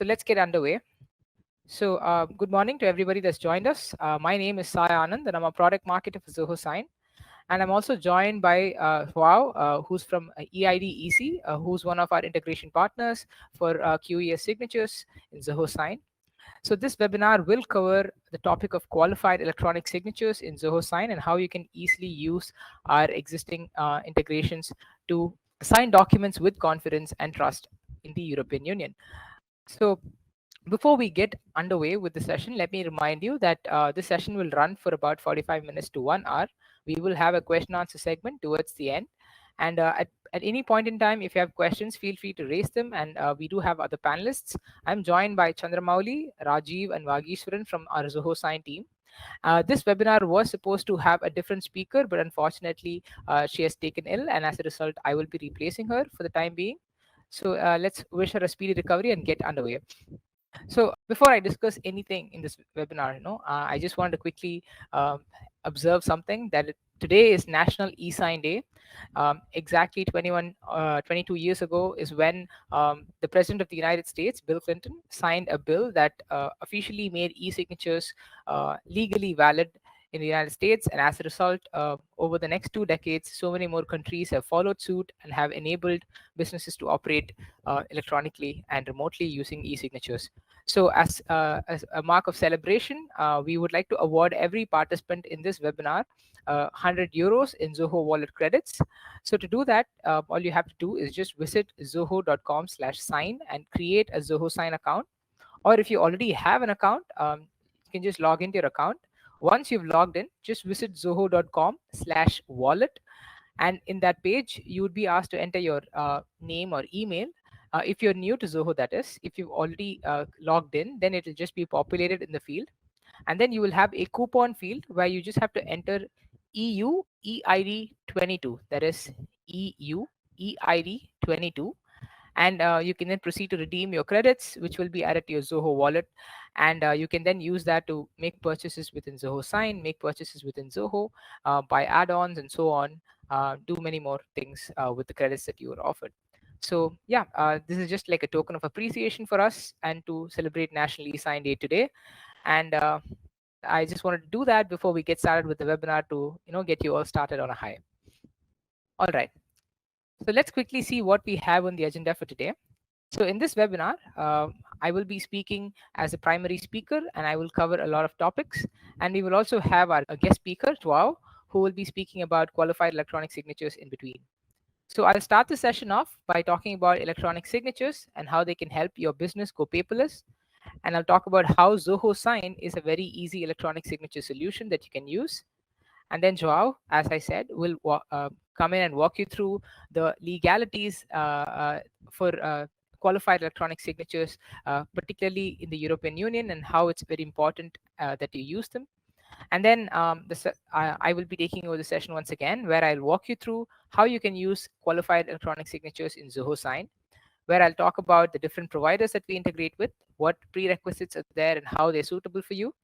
So let's get underway. So good morning to everybody that's joined us. My name is Sai Anand, and I'm a product marketer for Zoho Sign. And I'm also joined by who's from eIDAS, who's one of our integration partners for QES signatures in Zoho Sign. So this webinar will cover the topic of qualified electronic signatures in Zoho Sign and how you can easily use our existing integrations to sign documents with confidence and trust in the European Union. So before we get underway with the session, let me remind you that this session will run for about 45 minutes to 1 hour. We will have a question answer segment towards the end. And at any point in time, if you have questions, feel free to raise them. And we do have other panelists. I'm joined by Chandramauli, Rajiv, and Vagishwaran from our Zoho Sign team. This webinar was supposed to have a different speaker, but unfortunately, she has taken ill. And as a result, I will be replacing her for the time being. So let's wish her a speedy recovery and get underway. So before I discuss anything in this webinar, I just wanted to quickly observe something that today is National eSign Day. Exactly 22 years ago is when the President of the United States, Bill Clinton, signed a bill that officially made e-signatures legally valid in the United States. And as a result, over the next 2 decades, so many more countries have followed suit and have enabled businesses to operate electronically and remotely using e-signatures. So as a mark of celebration, we would like to award every participant in this webinar 100 euros in Zoho wallet credits. So to do that, all you have to do is just visit zoho.com/sign and create a Zoho Sign account. Or if you already have an account, you can just log into your account. Once you've logged in, just visit zoho.com/wallet. And in that page, you would be asked to enter your name or email. If you're new to Zoho, that is, if you've already logged in, then it will just be populated in the field. And then you will have a coupon field where you just have to enter EU EID 22. That is EU EID 22. And you can then proceed to redeem your credits, which will be added to your Zoho wallet. And you can then use that to make purchases within Zoho Sign, make purchases within Zoho, buy add-ons and so on, do many more things with the credits that you are offered. So yeah, this is just like a token of appreciation for us and to celebrate National eSign Day today. And I just wanted to do that before we get started with the webinar to get you all started on a high. All right. So let's quickly see what we have on the agenda for today. So in this webinar, I will be speaking as a primary speaker, and I will cover a lot of topics. And we will also have our guest speaker, Joao, who will be speaking about qualified electronic signatures in between. So I'll start the session off by talking about electronic signatures and how they can help your business go paperless. And I'll talk about how Zoho Sign is a very easy electronic signature solution that you can use. And then Joao, as I said, will come in and walk you through the legalities for qualified electronic signatures, particularly in the European Union, and how it's very important that you use them. And then I will be taking over the session once again, where I'll walk you through how you can use qualified electronic signatures in Zoho Sign, where I'll talk about the different providers that we integrate with, what prerequisites are there and how they're suitable for you,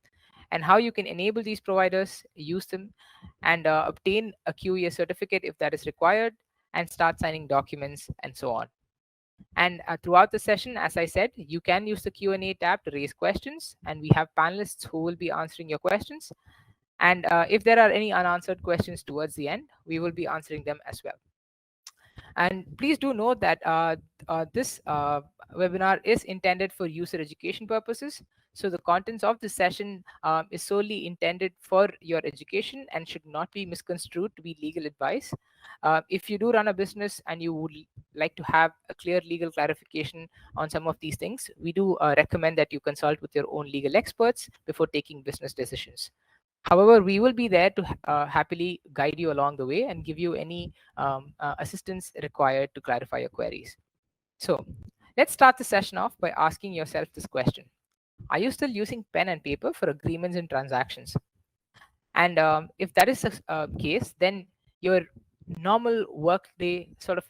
and how you can enable these providers, use them, and obtain a QES certificate if that is required, and start signing documents and so on. And throughout the session, as I said, you can use the Q&A tab to raise questions, and we have panelists who will be answering your questions. And if there are any unanswered questions towards the end, we will be answering them as well. And please do note that this webinar is intended for user education purposes. So the contents of this session is solely intended for your education and should not be misconstrued to be legal advice. If you do run a business and you would like to have a clear legal clarification on some of these things, we do recommend that you consult with your own legal experts before taking business decisions. However, we will be there to happily guide you along the way and give you any assistance required to clarify your queries. So let's start the session off by asking yourself this question. Are you still using pen and paper for agreements and transactions? And if that is the case, then your normal workday sort of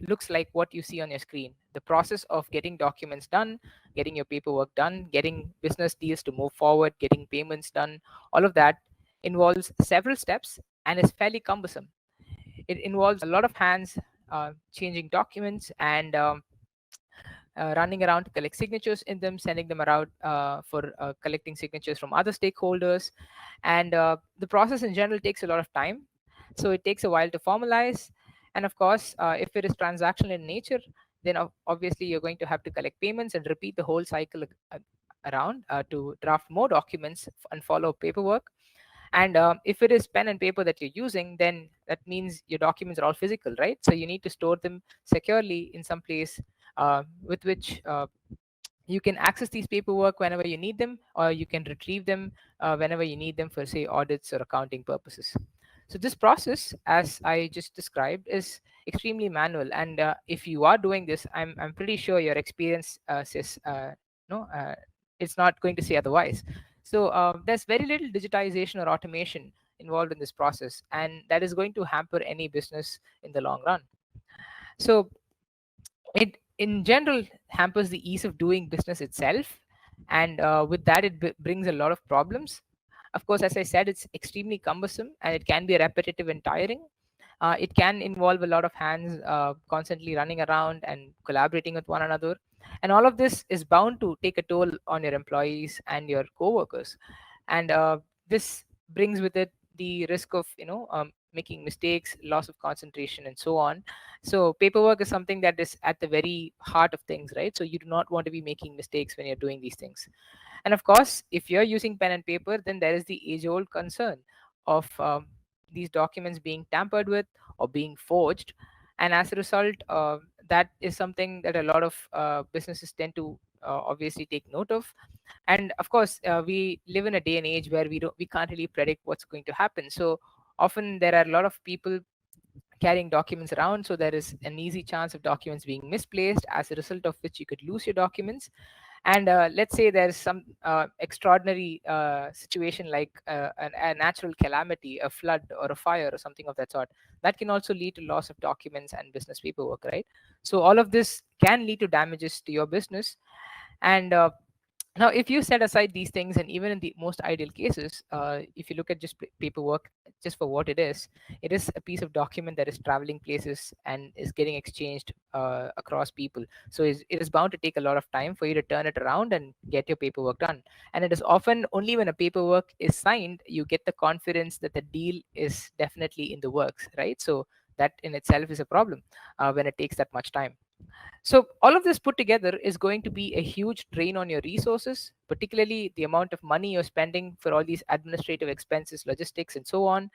looks like what you see on your screen. The process of getting documents done, getting your paperwork done, getting business deals to move forward, getting payments done, all of that involves several steps and is fairly cumbersome. It involves a lot of hands changing documents and running around to collect signatures in them, sending them around for collecting signatures from other stakeholders. And the process in general takes a lot of time. So it takes a while to formalize. And of course, if it is transactional in nature, then obviously you're going to have to collect payments and repeat the whole cycle around to draft more documents and follow paperwork. And if it is pen and paper that you're using, then that means your documents are all physical, right? So you need to store them securely in some place with which you can access these paperwork whenever you need them, or you can retrieve them whenever you need them for, say, audits or accounting purposes. So this process, as I just described, is extremely manual. And if you are doing this, I'm pretty sure your experience says no, it's not going to say otherwise. So there's very little digitization or automation involved in this process, and that is going to hamper any business in the long run. So it in general hampers the ease of doing business itself, and with that it brings a lot of problems. Of course, as I said, it's extremely cumbersome and it can be repetitive and tiring. It can involve a lot of hands constantly running around and collaborating with one another, and all of this is bound to take a toll on your employees and your co-workers. And this brings with it the risk of making mistakes, loss of concentration, and so on. So paperwork is something that is at the very heart of things, right? So you do not want to be making mistakes when you're doing these things. And of course, if you're using pen and paper, then there is the age old concern of these documents being tampered with or being forged. And as a result, that is something that a lot of businesses tend to obviously take note of. And of course, we live in a day and age where we can't really predict what's going to happen. So often there are a lot of people carrying documents around, so there is an easy chance of documents being misplaced, as a result of which you could lose your documents. And let's say there's some extraordinary situation like a natural calamity, a flood or a fire or something of that sort, that can also lead to loss of documents and business paperwork, right? So all of this can lead to damages to your business. And now, if you set aside these things, and even in the most ideal cases, if you look at just paperwork just for what it is a piece of document that is traveling places and is getting exchanged across people. So it is bound to take a lot of time for you to turn it around and get your paperwork done. And it is often only when a paperwork is signed, you get the confidence that the deal is definitely in the works, right? So that in itself is a problem when it takes that much time. So all of this put together is going to be a huge drain on your resources, particularly the amount of money you're spending for all these administrative expenses, logistics, and so on,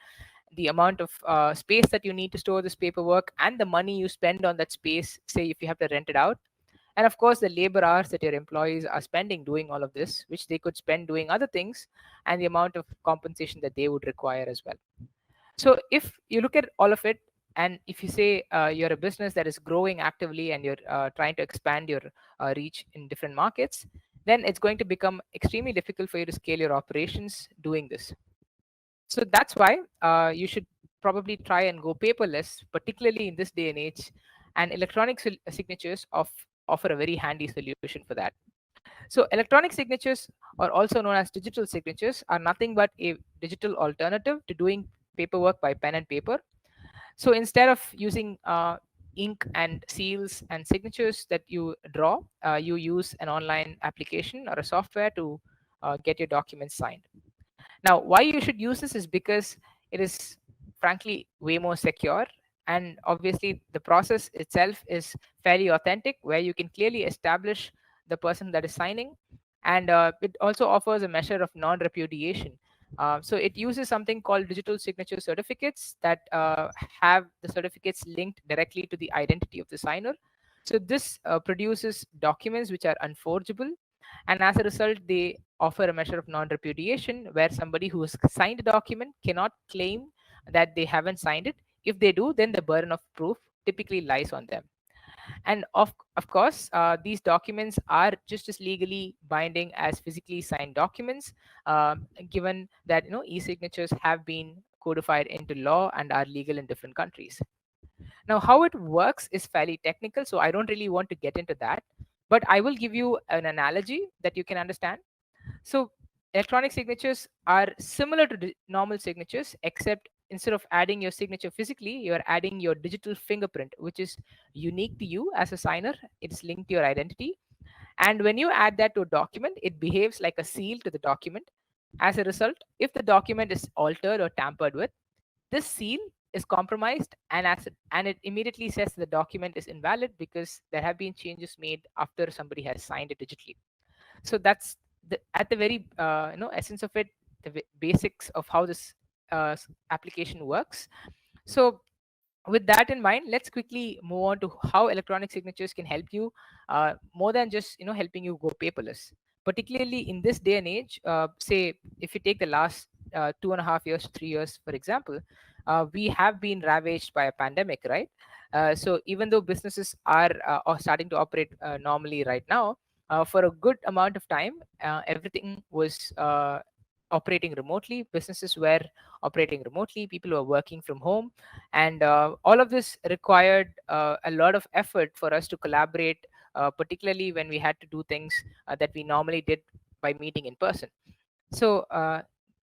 the amount of space that you need to store this paperwork, and the money you spend on that space, say if you have to rent it out. And of course, the labor hours that your employees are spending doing all of this, which they could spend doing other things, and the amount of compensation that they would require as well. So if you look at all of it, and if you say you're a business that is growing actively and you're trying to expand your reach in different markets, then it's going to become extremely difficult for you to scale your operations doing this. So that's why you should probably try and go paperless, particularly in this day and age. And electronic signatures offer a very handy solution for that. So electronic signatures, or also known as digital signatures, are nothing but a digital alternative to doing paperwork by pen and paper. So instead of using ink and seals and signatures that you draw, you use an online application or a software to get your documents signed. Now, why you should use this is because it is frankly way more secure. And obviously, the process itself is fairly authentic, where you can clearly establish the person that is signing. And it also offers a measure of non repudiation. So it uses something called digital signature certificates that have the certificates linked directly to the identity of the signer. So this produces documents which are unforgeable, and as a result they offer a measure of non-repudiation, where somebody who has signed a document cannot claim that they haven't signed it. If they do, then the burden of proof typically lies on them. And of course, these documents are just as legally binding as physically signed documents, given that e-signatures have been codified into law and are legal in different countries. Now, how it works is fairly technical, so I don't really want to get into that, but I will give you an analogy that you can understand. So, electronic signatures are similar to normal signatures, except instead of adding your signature physically, you're adding your digital fingerprint, which is unique to you as a signer. It's linked to your identity. And when you add that to a document, it behaves like a seal to the document. As a result, if the document is altered or tampered with, this seal is compromised, and it immediately says the document is invalid because there have been changes made after somebody has signed it digitally. So that's at the very essence of it, the basics of how this application works. So with that in mind, let's quickly move on to how electronic signatures can help you, more than just helping you go paperless. Particularly in this day and age, say if you take the last 2.5 years, 3 years, for example, we have been ravaged by a pandemic, right? So even though businesses are starting to operate normally right now, for a good amount of time, everything was operating remotely. Businesses were operating remotely. People were working from home, and all of this required a lot of effort for us to collaborate, particularly when we had to do things that we normally did by meeting in person. So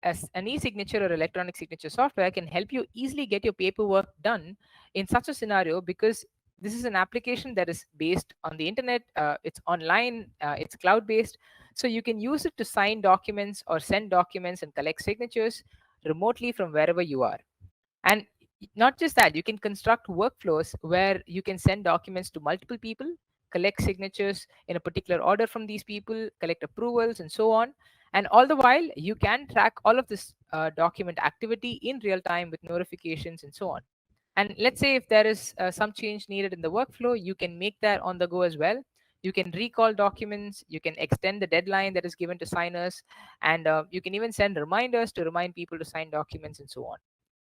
as an e-signature or electronic signature software can help you easily get your paperwork done in such a scenario, because this is an application that is based on the internet. It's online, it's cloud based, so you can use it to sign documents or send documents and collect signatures remotely from wherever you are. And not just that, you can construct workflows where you can send documents to multiple people, collect signatures in a particular order from these people, collect approvals, and so on. And all the while, you can track all of this document activity in real time with notifications and so on. And let's say if there is some change needed in the workflow, you can make that on the go as well. You can recall documents, you can extend the deadline that is given to signers, and you can even send reminders to remind people to sign documents and so on.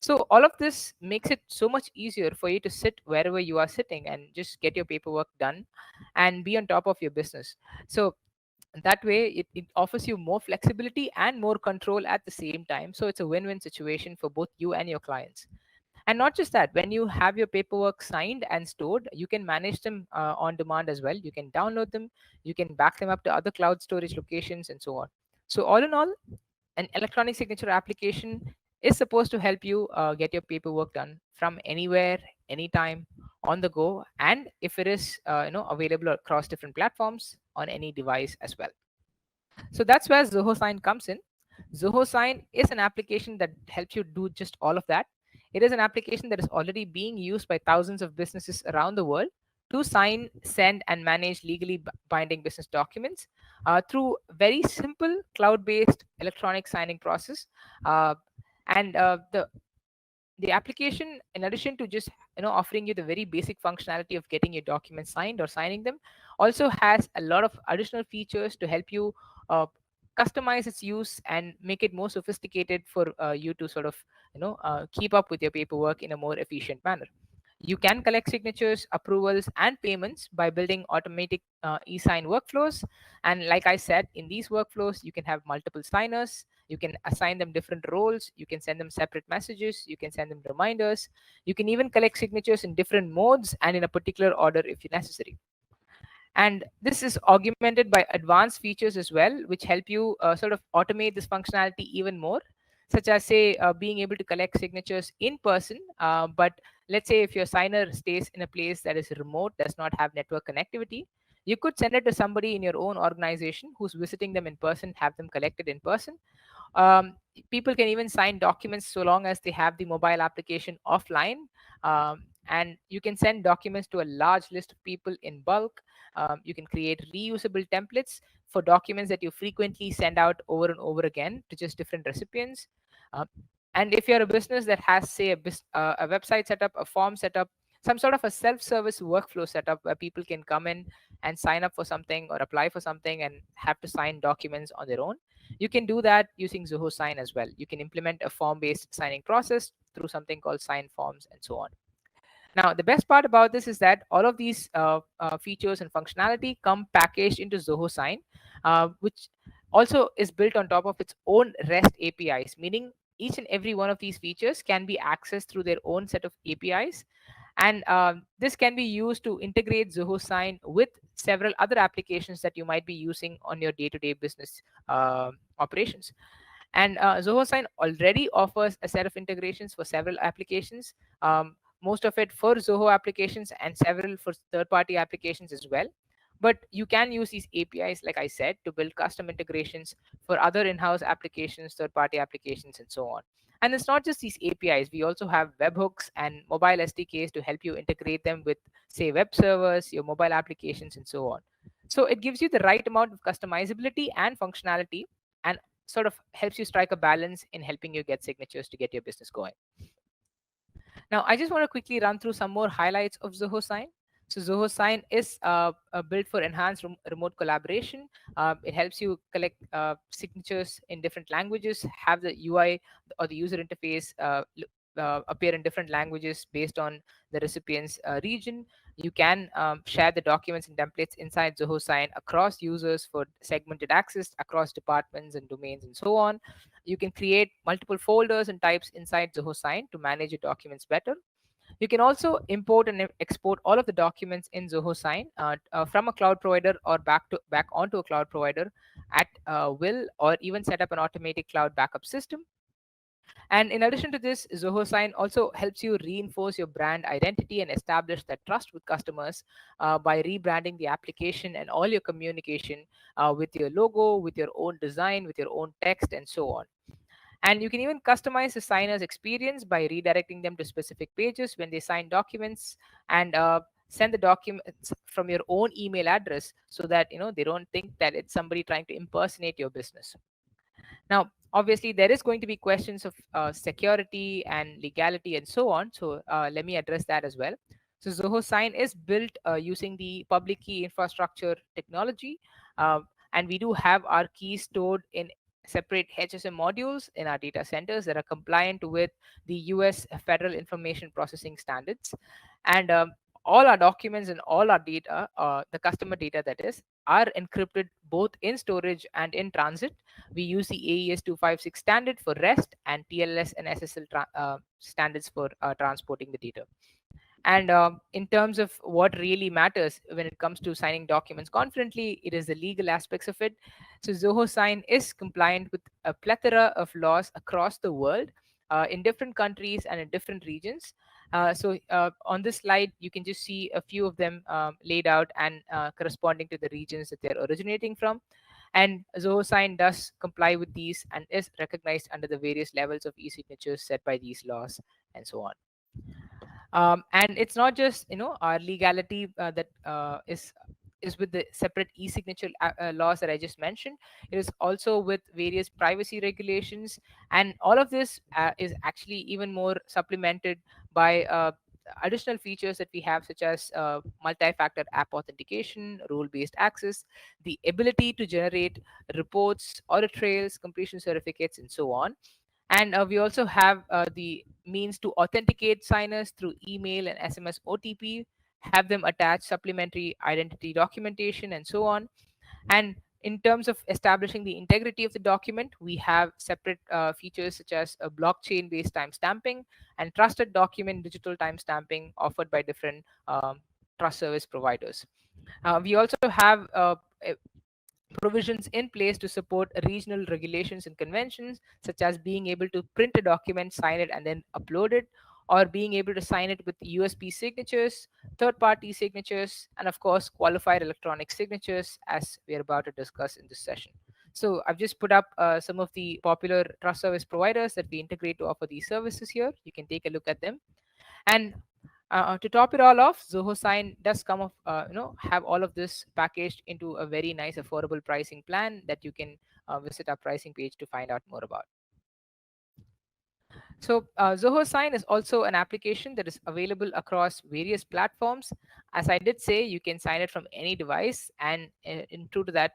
So all of this makes it so much easier for you to sit wherever you are sitting and just get your paperwork done and be on top of your business. So that way it offers you more flexibility and more control at the same time. So it's a win-win situation for both you and your clients. And not just that, when you have your paperwork signed and stored, you can manage them on demand as well. You can download them, you can back them up to other cloud storage locations and so on. So all in all, an electronic signature application is supposed to help you get your paperwork done from anywhere, anytime, on the go, and if it is available across different platforms on any device as well. So that's where Zoho Sign comes in. Zoho Sign is an application that helps you do just all of that. It is an application that is already being used by thousands of businesses around the world to sign, send, and manage legally binding business documents through very simple cloud-based electronic signing process. Uh, and the application, in addition to just offering you the very basic functionality of getting your documents signed or signing them, also has a lot of additional features to help you uh, customize its use and make it more sophisticated for you to sort of keep up with your paperwork in a more efficient manner. You can collect signatures, approvals, and payments by building automatic e-sign workflows. And like I said, in these workflows, you can have multiple signers. You can assign them different roles. You can send them separate messages. You can send them reminders. You can even collect signatures in different modes and in a particular order if necessary. And this is augmented by advanced features as well, which help you sort of automate this functionality even more, such as say being able to collect signatures in person. But let's say if your signer stays in a place that is remote, does not have network connectivity, you could send it to somebody in your own organization who's visiting them in person, have them collected in person. um, People can even sign documents so long as they have the mobile application offline. And you can send documents to a large list of people in bulk. You can create reusable templates for documents that you frequently send out over and over again to just different recipients. Um, and if you're a business that has, say, a website setup, a form setup, some sort of a self-service workflow setup where people can come in and sign up for something or apply for something and have to sign documents on their own, you can do that using Zoho Sign as well. You can implement a form-based signing process through something called sign forms and so on. Now, the best part about this is that all of these features and functionality come packaged into Zoho Sign, which also is built on top of its own REST APIs, meaning each and every one of these features can be accessed through their own set of APIs. And this can be used to integrate Zoho Sign with several other applications that you might be using on your day-to-day business operations. And Zoho Sign already offers a set of integrations for several applications, most of it for Zoho applications and several for third-party applications as well. But you can use these APIs, like I said, to build custom integrations for other in-house applications, third-party applications, and so on. And it's not just these APIs. We also have webhooks and mobile SDKs to help you integrate them with, say, web servers, your mobile applications, and so on. So it gives you the right amount of customizability and functionality, and sort of helps you strike a balance in helping you get signatures to get your business going. Now, I just want to quickly run through some more highlights of Zoho Sign. So Zoho Sign is built for enhanced remote collaboration. It helps you collect signatures in different languages, have the UI or the user interface appear in different languages based on the recipient's region. You can share the documents and templates inside Zoho Sign across users for segmented access across departments and domains and so on. You can create multiple folders and types inside Zoho Sign to manage your documents better. You can also import and export all of the documents in Zoho Sign from a cloud provider or back onto a cloud provider at will, or even set up an automatic cloud backup system. And in addition to this, Zoho Sign also helps you reinforce your brand identity and establish that trust with customers by rebranding the application and all your communication with your logo, with your own design, with your own text, and so on. And you can even customize the signer's experience by redirecting them to specific pages when they sign documents, and send the documents from your own email address so that they don't think that it's somebody trying to impersonate your business. Now, obviously, there is going to be questions of security and legality and so on. So let me address that as well. So Zoho Sign is built using the public key infrastructure technology, uh, and we do have our keys stored in separate HSM modules in our data centers that are compliant with the US Federal Information Processing Standards. And all our documents and all our data, the customer data that is, are encrypted both in storage and in transit. We use the AES 256 standard for REST and TLS and SSL standards for transporting the data. And in terms of what really matters when it comes to signing documents confidently, it is the legal aspects of it. So Zoho Sign is compliant with a plethora of laws across the world, in different countries and in different regions. So on this slide, you can just see a few of them laid out and corresponding to the regions that they're originating from. And Zoho Sign does comply with these and is recognized under the various levels of e-signatures set by these laws and so on. And it's not just our legality that is with the separate e-signature laws that I just mentioned. It is also with various privacy regulations, and all of this is actually even more supplemented by additional features that we have, such as multi-factor app authentication, role-based access, the ability to generate reports, audit trails, completion certificates, and so on. And we also have the means to authenticate signers through email and SMS OTP, have them attach supplementary identity documentation, and so on. And in terms of establishing the integrity of the document, we have separate features such as a blockchain based timestamping and trusted document digital timestamping offered by different trust service providers. We also have provisions in place to support regional regulations and conventions, such as being able to print a document, sign it, and then upload it, or being able to sign it with USB signatures, third party signatures, and of course, qualified electronic signatures, as we are about to discuss in this session. So I've just put up some of the popular trust service providers that we integrate to offer these services here. You can take a look at them. And to top it all off, Zoho Sign does come of have all of this packaged into a very nice affordable pricing plan that you can visit our pricing page to find out more about. So Zoho Sign is also an application that is available across various platforms. As I did say, you can sign it from any device, and in true to that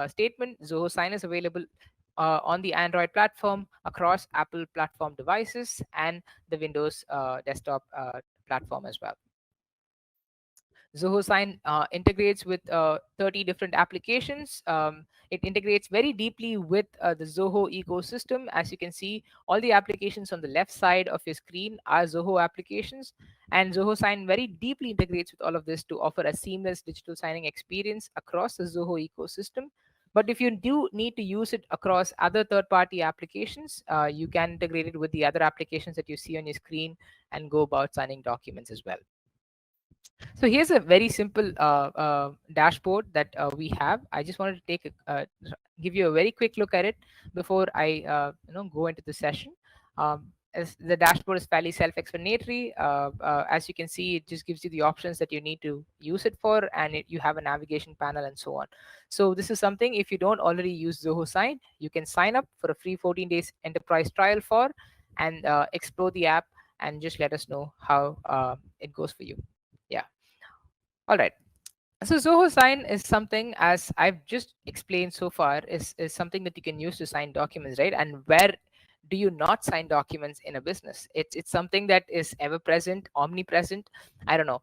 statement, Zoho Sign is available on the Android platform, across Apple platform devices, and the Windows desktop platform as well. Zoho Sign integrates with 30 different applications. It integrates very deeply with the Zoho ecosystem. As you can see, all the applications on the left side of your screen are Zoho applications. And Zoho Sign very deeply integrates with all of this to offer a seamless digital signing experience across the Zoho ecosystem. But if you do need to use it across other third-party applications, you can integrate it with the other applications that you see on your screen and go about signing documents as well. So here's a very simple dashboard that we have. I just wanted to give you a very quick look at it before I go into the session. As the dashboard is fairly self-explanatory. As you can see, it just gives you the options that you need to use it for, and you have a navigation panel and so on. So this is something, if you don't already use Zoho Sign, you can sign up for a free 14 days enterprise trial for, and explore the app and just let us know how it goes for you. Yeah. All right. So Zoho Sign is something, as I've just explained so far, is something that you can use to sign documents, right? And where do you not sign documents in a business? It's something that is ever present, omnipresent. I don't know,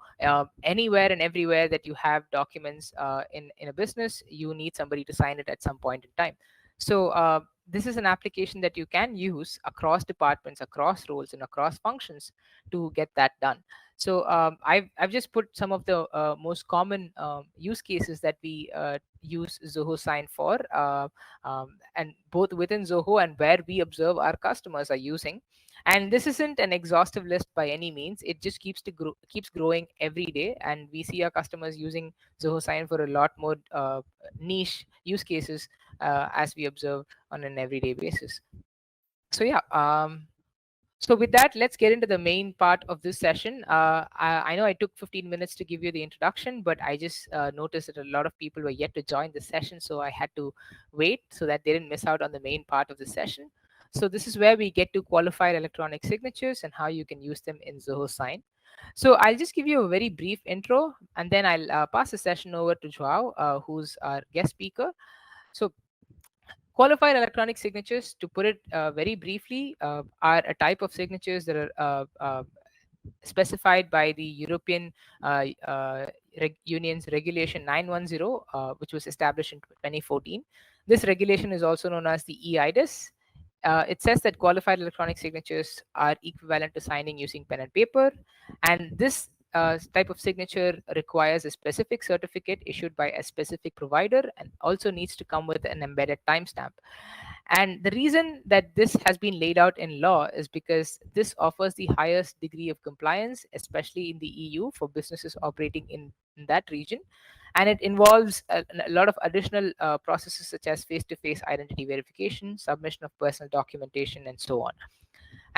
anywhere and everywhere that you have documents in a business, you need somebody to sign it at some point in time. So this is an application that you can use across departments, across roles, and across functions to get that done. So I've just put some of the most common use cases that we use Zoho Sign for, and both within Zoho and where we observe our customers are using. And this isn't an exhaustive list by any means. It just keeps growing every day, and we see our customers using Zoho Sign for a lot more niche use cases as we observe on an everyday basis. So yeah. So with that, let's get into the main part of this session. I know I took 15 minutes to give you the introduction, but I just noticed that a lot of people were yet to join the session, so I had to wait so that they didn't miss out on the main part of the session. So this is where we get to qualified electronic signatures and how you can use them in Zoho Sign. So I'll just give you a very brief intro, and then I'll pass the session over to Joao, who's our guest speaker. So qualified electronic signatures, to put it very briefly, are a type of signatures that are specified by the European Union's Regulation 910, which was established in 2014. This regulation is also known as the eIDAS. It says that qualified electronic signatures are equivalent to signing using pen and paper, and this type of signature requires a specific certificate issued by a specific provider and also needs to come with an embedded timestamp. And the reason that this has been laid out in law is because this offers the highest degree of compliance, especially in the EU, for businesses operating in that region. And it involves a lot of additional processes such as face-to-face identity verification, submission of personal documentation, and so on.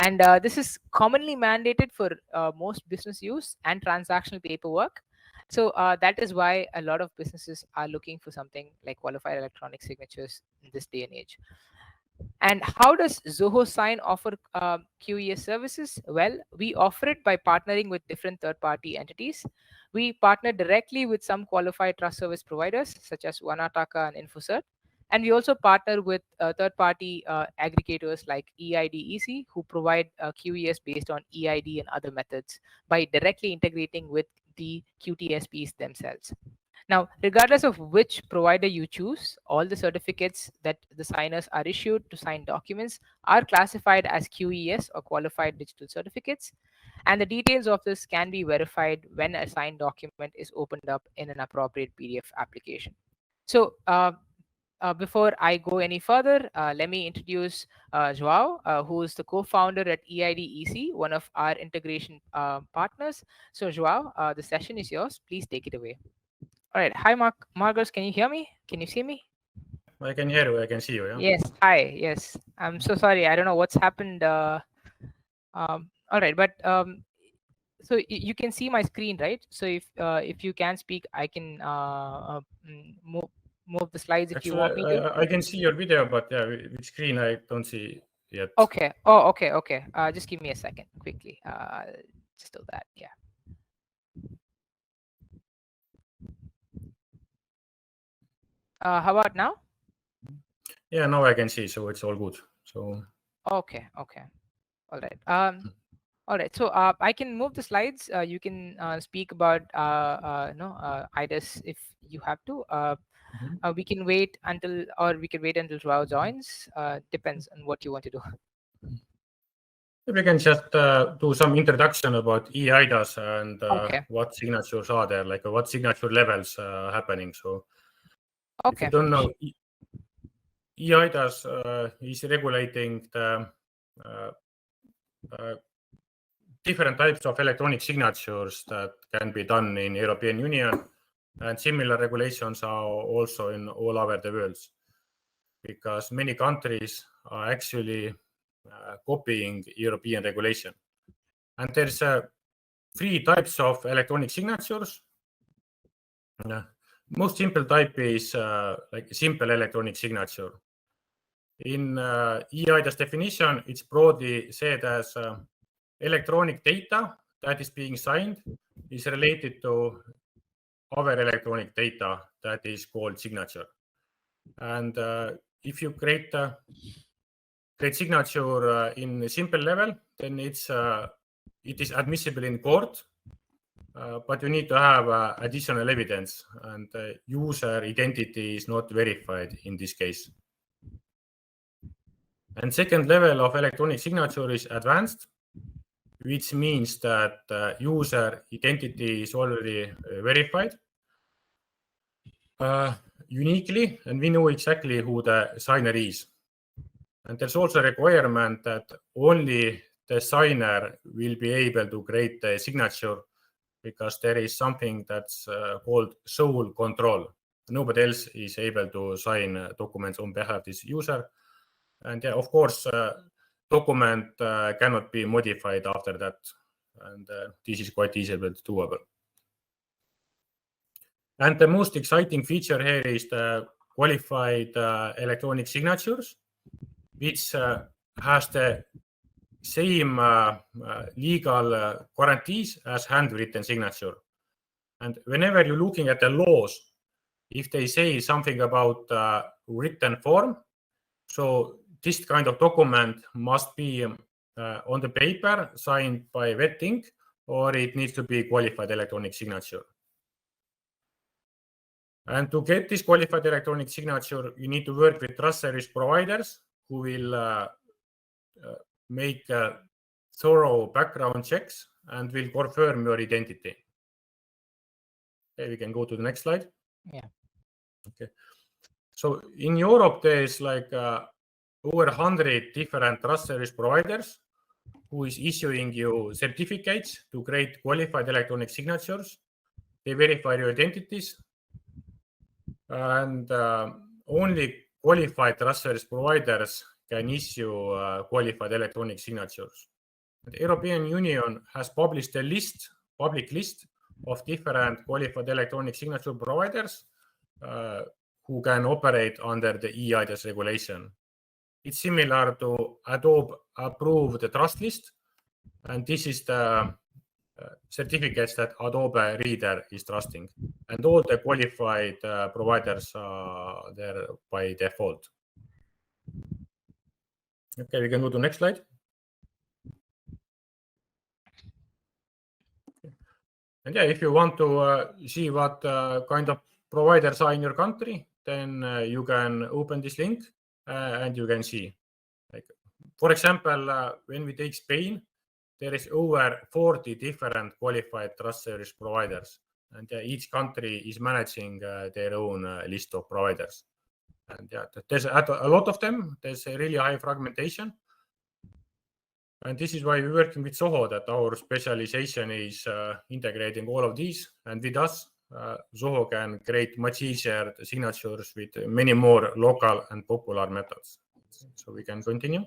And this is commonly mandated for most business use and transactional paperwork. So that is why a lot of businesses are looking for something like qualified electronic signatures in this day and age. And how does Zoho Sign offer QES services? Well, we offer it by partnering with different third-party entities. We partner directly with some qualified trust service providers, such as Uanataca and InfoCert. And we also partner with third-party aggregators like eIDAS, who provide QES based on eID and other methods by directly integrating with the QTSPs themselves. Now, regardless of which provider you choose, all the certificates that the signers are issued to sign documents are classified as QES or qualified digital certificates. And the details of this can be verified when a signed document is opened up in an appropriate PDF application. So before I go any further, let me introduce Joao, who is the co-founder at eIDAS, one of our integration partners. So Joao, the session is yours. Please take it away. All right. Hi, Marcus. Can you hear me? Can you see me? Yeah, I can hear you. I can see you. Yeah. Yes. Hi. Yes. I'm so sorry. I don't know what's happened. All right. But so you can see my screen, right? So if you can speak, I can move the slides if you Actually, want me to. I can see your video, but yeah, which screen I don't see yet. Okay. Oh, okay. Okay. Just give me a second, quickly. Just do that. Yeah. How about now? Yeah, now I can see, so it's all good. So okay. Okay. All right. All right. So I can move the slides. You can speak about IDAS if you have to. We can wait until, or we can wait until Joao joins. Depends on what you want to do. we can just do some introduction about eIDAS and Okay. what signatures are there, like what signature levels happening. So Okay. if you don't know, eIDAS is regulating the different types of electronic signatures that can be done in European Union, and similar regulations are also in all over the world, because many countries are actually copying European regulation. And there's 3 types of electronic signatures. Most simple type is like simple electronic signature. In eIDAS definition, it's broadly said as electronic data that is being signed is related to other electronic data that is called signature. And if you create signature in a simple level, then it is admissible in court, but you need to have additional evidence, and user identity is not verified in this case. And second level of electronic signature is advanced, which means that user identity is already verified uniquely, and we know exactly who the signer is. And there's also a requirement that only the signer will be able to create the signature, because there is something that's called sole control. Nobody else is able to sign documents on behalf of this user. And yeah, of course, document cannot be modified after that. And this is quite easily doable. And the most exciting feature here is the qualified electronic signatures, which has the same legal guarantees as handwritten signature. And whenever you're looking at the laws, if they say something about written form, so this kind of document must be on the paper signed by wet ink, or it needs to be qualified electronic signature. And to get this qualified electronic signature, you need to work with trust service providers who will make thorough background checks and will confirm your identity. Okay, we can go to the next slide. Yeah. Okay. So in Europe, there's like over 100 different trust service providers who is issuing you certificates to create qualified electronic signatures. They verify your identities, and only qualified trust service providers can issue qualified electronic signatures. The European Union has published a public list of different qualified electronic signature providers who can operate under the eIDAS regulation. It's similar to Adobe approved trust list, and this is the certificates that Adobe Reader is trusting, and all the qualified providers are there by default. Okay, we can go to the next slide. And yeah, if you want to see what kind of providers are in your country, then you can open this link and you can see. Like, for example, when we take Spain, there is over 40 different qualified trust service providers, and each country is managing their own list of providers. And yeah, there's a lot of them. There's a really high fragmentation. And this is why we're working with Zoho, that our specialization is integrating all of these. And with us, Zoho can create much easier signatures with many more local and popular methods. So we can continue.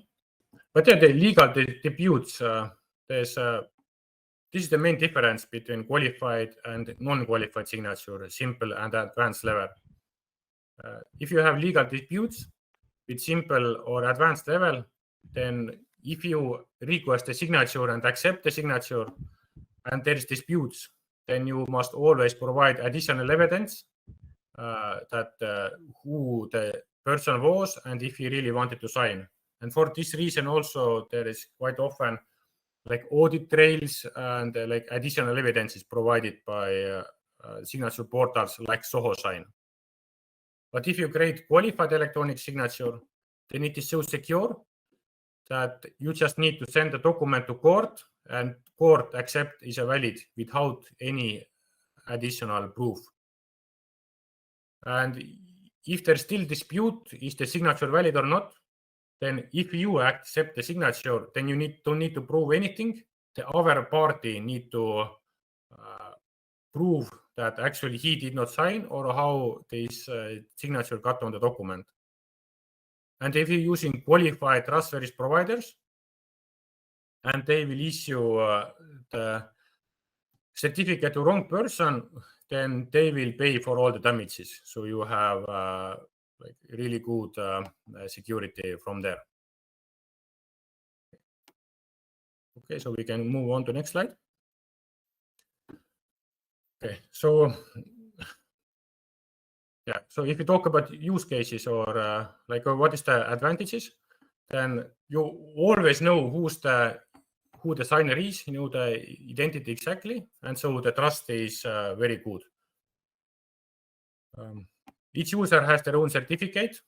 But yeah, the legal disputes, this is the main difference between qualified and non-qualified signature, simple and advanced level. If you have legal disputes with simple or advanced level, then if you request a signature and accept the signature and there is disputes, then you must always provide additional evidence that who the person was and if he really wanted to sign. And for this reason also, there is quite often like audit trails and like additional evidence is provided by signature portals like Zoho Sign. But if you create qualified electronic signature, then it is so secure that you just need to send the document to court, and court accept is valid without any additional proof. And if there's still dispute, is the signature valid or not, then if you accept the signature, then you don't need to prove anything. The other party need to prove that actually he did not sign or how this signature got on the document. And if you're using qualified trust service providers, and they will issue the certificate to wrong person, then they will pay for all the damages. So you have like really good security from there. Okay, so we can move on to next slide. Okay, so yeah, so if you talk about use cases or like what is the advantages, then you always know who the signer is, you know the identity exactly, and so the trust is very good. Each user has their own certificate,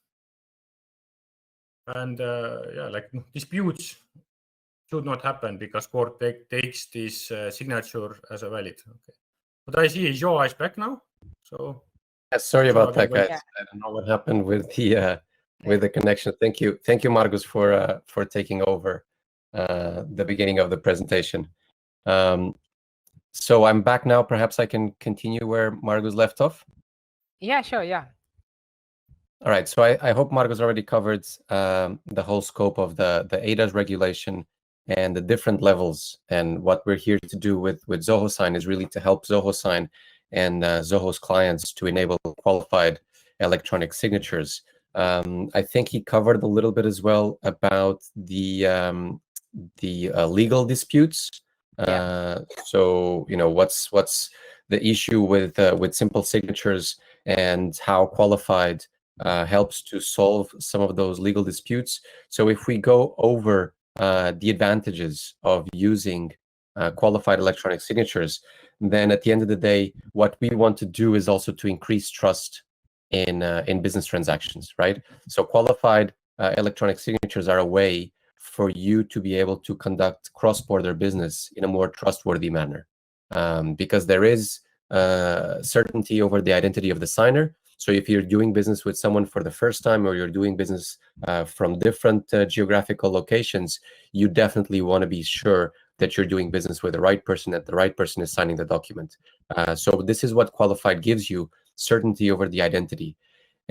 and yeah, like disputes should not happen because court takes this signature as a valid. Okay, but I see Joa is back now, so sorry about that, guys. Yeah. I don't know what happened with the connection. Thank you, Margus, for taking over the beginning of the presentation. So I'm back now. Perhaps I can continue where Margus left off. Yeah, sure. Yeah. All right. So I hope Margus already covered the whole scope of the eIDAS regulation and the different levels. And what we're here to do with Zoho Sign is really to help Zoho Sign and Zoho's clients to enable qualified electronic signatures. I think he covered a little bit as well about the legal disputes. So you know what's the issue with simple signatures and how qualified helps to solve some of those legal disputes. So if we go over the advantages of using qualified electronic signatures, then at the end of the day, what we want to do is also to increase trust in business transactions, right? So qualified electronic signatures are a way for you to be able to conduct cross-border business in a more trustworthy manner, because there is certainty over the identity of the signer. So if you're doing business with someone for the first time, or you're doing business from different geographical locations, you definitely want to be sure that you're doing business with the right person, that the right person is signing the document. So this is what qualified gives you, certainty over the identity.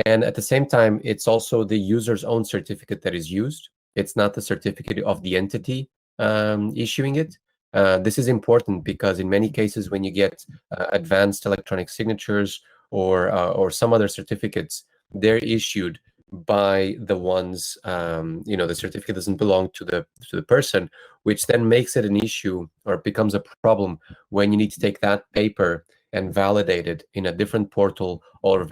And at the same time, it's also the user's own certificate that is used. It's not the certificate of the entity issuing it. This is important because in many cases, when you get advanced electronic signatures or some other certificates, they're issued by the ones, you know, the certificate doesn't belong to the person, which then makes it an issue or becomes a problem when you need to take that paper and validate it in a different portal or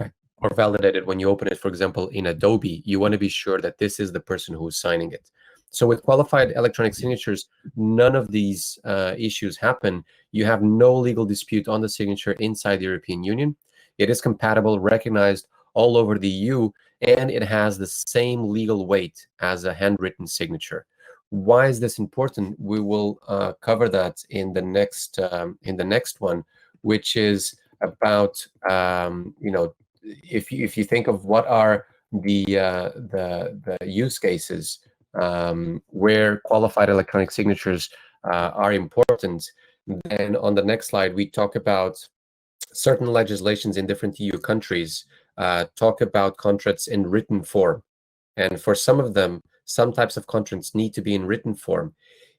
validate it when you open it, for example, in Adobe. You want to be sure that this is the person who's signing it. So with qualified electronic signatures, none of these issues happen. You have no legal dispute on the signature inside the European Union. It is compatible, recognized all over the EU, and it has the same legal weight as a handwritten signature. Why is this important? We will cover that in the next one, which is about you know, if you think of what are the use cases where qualified electronic signatures are important, then on the next slide we talk about certain legislations in different EU countries talk about contracts in written form, and for some of them, some types of contracts need to be in written form.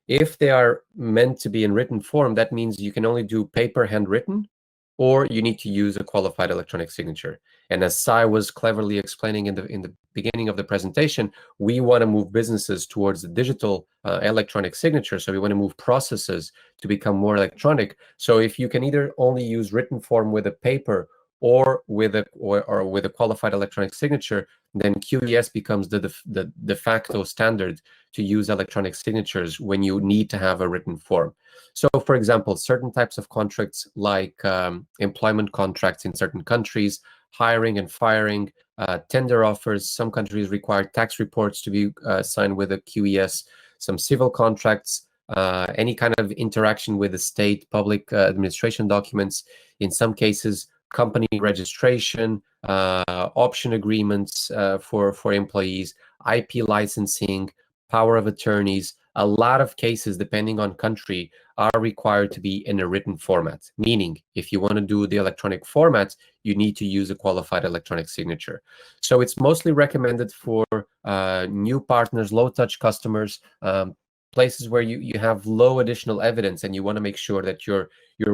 If they are meant to be in written form, that means you can only do paper handwritten, or you need to use a qualified electronic signature. And as Sai was cleverly explaining in the beginning of the presentation, we want to move businesses towards the digital electronic signature. So we want to move processes to become more electronic. So if you can either only use written form with a paper or with a qualified electronic signature, then QTSP becomes the de facto standard to use electronic signatures when you need to have a written form. So, for example, certain types of contracts like employment contracts in certain countries, hiring and firing, tender offers. Some countries require tax reports to be signed with a QES, some civil contracts, any kind of interaction with the state, public administration documents. In some cases, company registration, option agreements for employees, IP licensing, power of attorneys. A lot of cases, depending on country, are required to be in a written format, meaning if you want to do the electronic format, you need to use a qualified electronic signature. So it's mostly recommended for new partners, low-touch customers, places where you have low additional evidence and you want to make sure that you're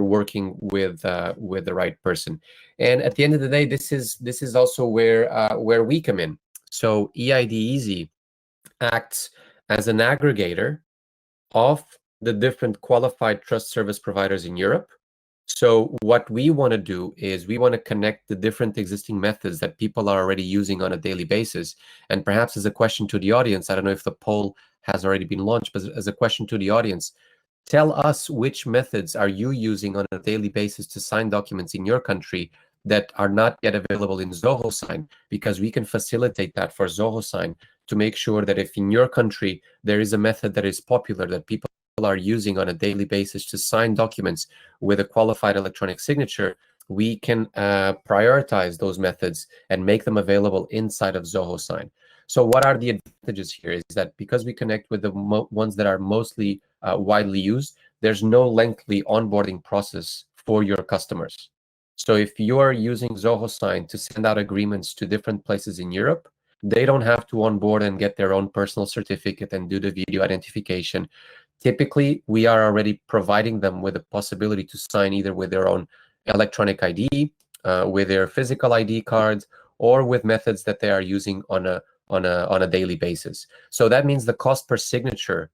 working with the right person. And at the end of the day, this is also where we come in. So eIDAS acts as an aggregator of the different qualified trust service providers in Europe. So what we want to do is we want to connect the different existing methods that people are already using on a daily basis. And perhaps as a question to the audience, I don't know if the poll has already been launched, but as a question to the audience, tell us which methods are you using on a daily basis to sign documents in your country that are not yet available in Zoho Sign, because we can facilitate that for Zoho Sign to make sure that if in your country there is a method that is popular that people are using on a daily basis to sign documents with a qualified electronic signature, we can prioritize those methods and make them available inside of Zoho Sign. So what are the advantages here is that because we connect with the ones that are mostly widely used, there's no lengthy onboarding process for your customers. So if you are using Zoho Sign to send out agreements to different places in Europe, they don't have to onboard and get their own personal certificate and do the video identification. Typically, we are already providing them with the possibility to sign either with their own electronic ID, with their physical ID cards, or with methods that they are using on a daily basis. So that means the cost per signature,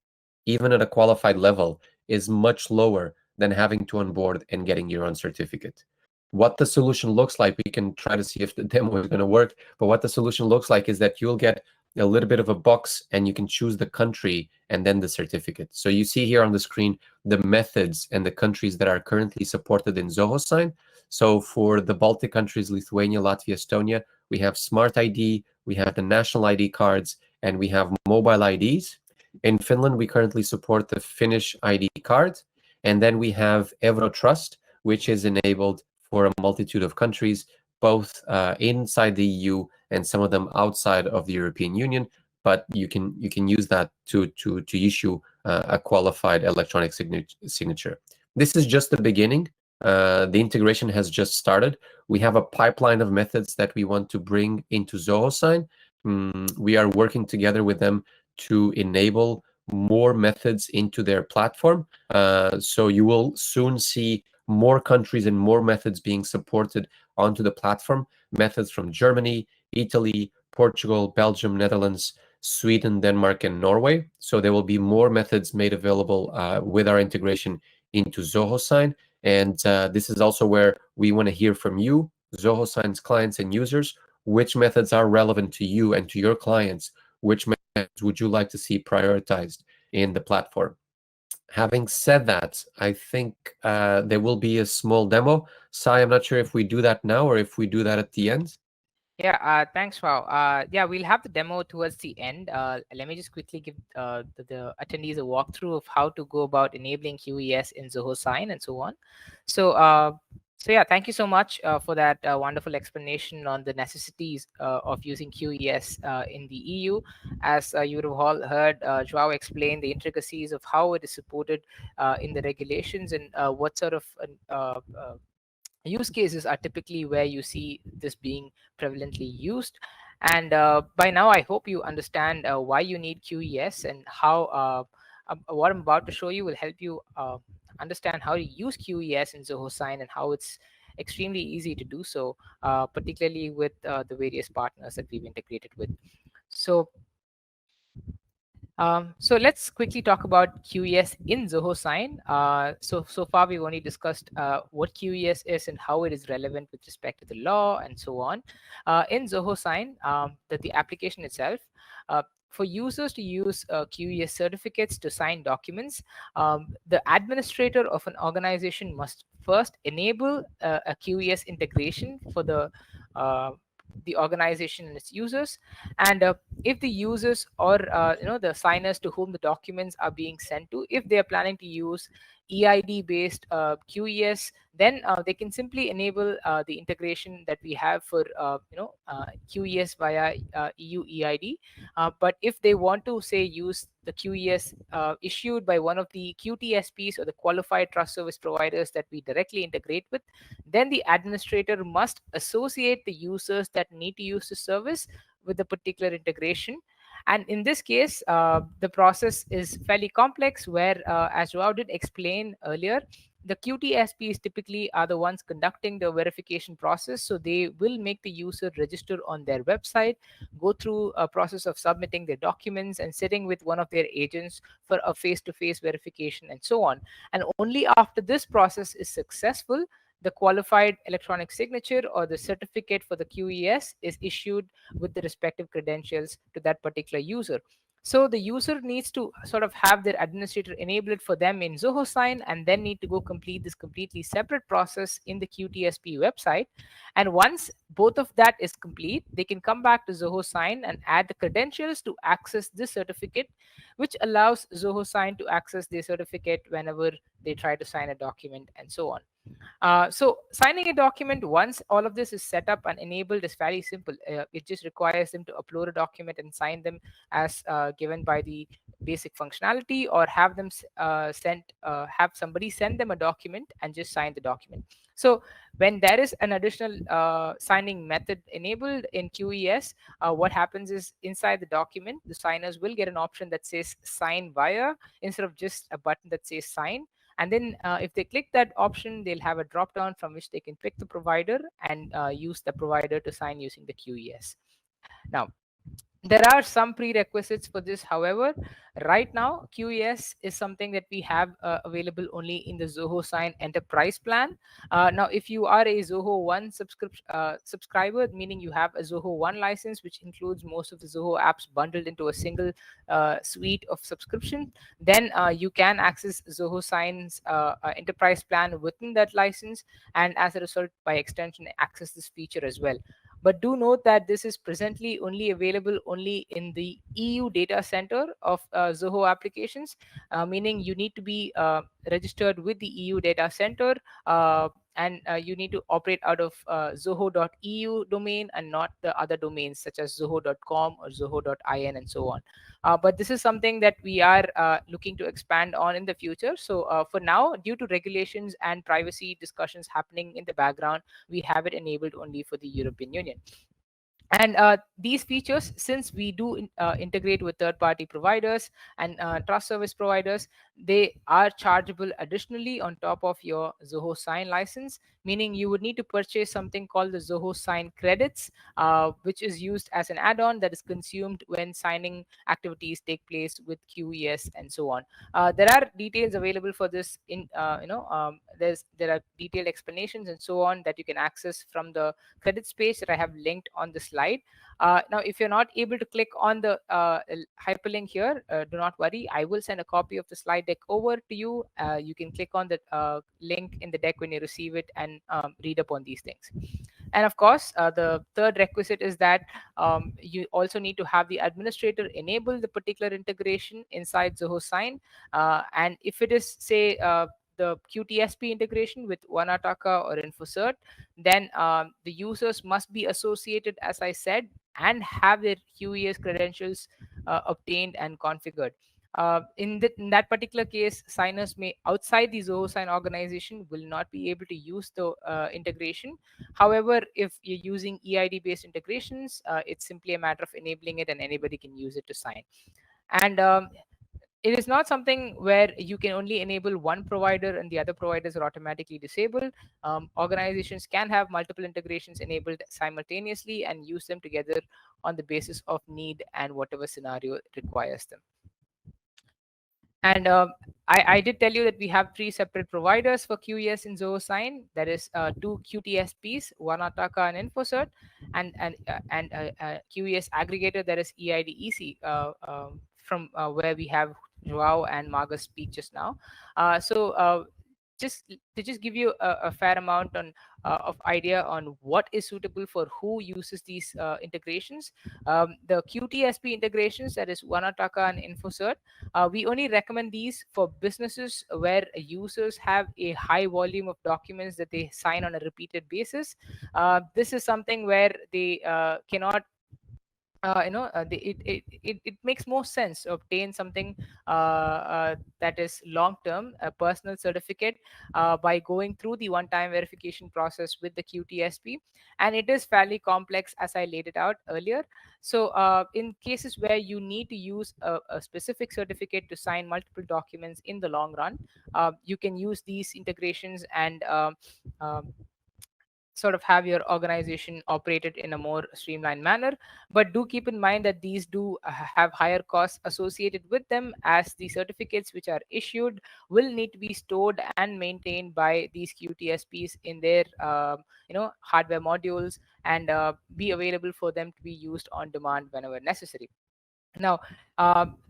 even at a qualified level, is much lower than having to onboard and getting your own certificate. What the solution looks like, we can try to see if the demo is going to work, but what the solution looks like is that you'll get a little bit of a box and you can choose the country and then the certificate. So you see here on the screen the methods and the countries that are currently supported in Zoho Sign. So for the Baltic countries, Lithuania, Latvia, Estonia, we have Smart ID, we have the national ID cards, and we have mobile IDs. In Finland, we currently support the Finnish ID card, and then we have Eurotrust, which is enabled for a multitude of countries, both inside the EU and some of them outside of the European Union. But you can use that to issue a qualified electronic signature. This is just the beginning. The integration has just started. We have a pipeline of methods that we want to bring into Zoho Sign. We are working together with them to enable more methods into their platform. So you will soon see more countries and more methods being supported onto the platform. Methods from Germany, Italy, Portugal, Belgium, Netherlands, Sweden, Denmark, and Norway. So there will be more methods made available with our integration into Zoho Sign. And this is also where we want to hear from you, Zoho Sign's clients and users, which methods are relevant to you and to your clients, which methods would you like to see prioritized in the platform. Having said that, I think there will be a small demo. Sai, I'm not sure if we do that now or if we do that at the end. Yeah, thanks, Wow. Yeah, we'll have the demo towards the end. Let me just quickly give the attendees a walkthrough of how to go about enabling QES in Zoho Sign and so on. So yeah, thank you so much for that wonderful explanation on the necessities of using QES in the EU. As you would have all heard, Joao explain the intricacies of how it is supported in the regulations and what sort of use cases are typically where you see this being prevalently used. And by now, I hope you understand why you need QES and how what I'm about to show you will help you understand how to use QES in Zoho Sign and how it's extremely easy to do so, particularly with the various partners that we've integrated with. So let's quickly talk about QES in Zoho Sign. So far we've only discussed what QES is and how it is relevant with respect to the law and so on. In Zoho Sign, the application itself, for users to use QES certificates to sign documents, the administrator of an organization must first enable a QES integration for the organization and its users. And if the users or the signers to whom the documents are being sent to, if they are planning to use eID-based QES, then they can simply enable the integration that we have for QES via EU eID. But if they want to say use the QES issued by one of the QTSPs or the qualified trust service providers that we directly integrate with, then the administrator must associate the users that need to use the service with the particular integration. And in this case, the process is fairly complex, where, as Joao did explain earlier, the QTSPs typically are the ones conducting the verification process. So they will make the user register on their website, go through a process of submitting their documents and sitting with one of their agents for a face-to-face verification and so on. And only after this process is successful, the qualified electronic signature or the certificate for the QES is issued with the respective credentials to that particular user. So the user needs to sort of have their administrator enable it for them in Zoho Sign, and then need to go complete this completely separate process in the QTSP website. And once both of that is complete, they can come back to Zoho Sign and add the credentials to access this certificate, which allows Zoho Sign to access their certificate whenever they try to sign a document and so on. So signing a document, once all of this is set up and enabled, is fairly simple. It just requires them to upload a document and sign them as given by the basic functionality, or have them have somebody send them a document and just sign the document. So when there is an additional signing method enabled in QES, what happens is, inside the document, the signers will get an option that says sign via, instead of just a button that says sign. And then if they click that option, they'll have a drop down from which they can pick the provider and use the provider to sign using the QES. Now, there are some prerequisites for this. However, right now, QES is something that we have available only in the Zoho Sign Enterprise plan. Now, if you are a Zoho One subscriber, meaning you have a Zoho One license, which includes most of the Zoho apps bundled into a single suite of subscription, then you can access Zoho Sign's Enterprise plan within that license, and as a result, by extension, access this feature as well. But do note that this is presently only available only in the EU data center of Zoho applications, meaning you need to be registered with the EU data center, and you need to operate out of zoho.eu domain and not the other domains such as zoho.com or zoho.in and so on. But this is something that we are looking to expand on in the future. So for now, due to regulations and privacy discussions happening in the background, we have it enabled only for the European Union. And these features, since we do integrate with third-party providers and trust service providers, they are chargeable additionally on top of your Zoho Sign license, meaning you would need to purchase something called the Zoho Sign credits, which is used as an add-on that is consumed when signing activities take place with QES and so on. There are details available for this in there are detailed explanations and so on that you can access from the credits page that I have linked on the slide. Now, if you're not able to click on the hyperlink here, do not worry. I will send a copy of the slide deck over to you. You can click on the link in the deck when you receive it and read up on these things. And of course, the third requisite is that you also need to have the administrator enable the particular integration inside Zoho Sign. And if it is, say, the QTSP integration with Uanataca or InfoCert, then the users must be associated, as I said, and have their QES credentials obtained and configured. In that particular case, signers may outside the Zoho Sign organization will not be able to use the integration. However, if you're using eID based integrations, it's simply a matter of enabling it and anybody can use it to sign. And it is not something where you can only enable one provider and the other providers are automatically disabled. Organizations can have multiple integrations enabled simultaneously and use them together on the basis of need and whatever scenario requires them. And I did tell you that we have 3 separate providers for QES in Zoho Sign. That is 2 QTSPs, Uanataca and InfoCert, and QES aggregator, that is eIDAS, from where we have Joao and Margus speak just now. So just give you a fair amount on of idea on what is suitable for who uses these integrations. The QTSP integrations, that is Uanataca and InfoCert, we only recommend these for businesses where users have a high volume of documents that they sign on a repeated basis. This is something where they cannot it makes more sense to obtain something that is long term, a personal certificate, by going through the one time verification process with the QTSP. And it is fairly complex, as I laid it out earlier. So in cases where you need to use a specific certificate to sign multiple documents in the long run, you can use these integrations and sort of have your organization operated in a more streamlined manner. But do keep in mind that these do have higher costs associated with them, as the certificates which are issued will need to be stored and maintained by these QTSPs in their hardware modules, and be available for them to be used on demand whenever necessary. Now,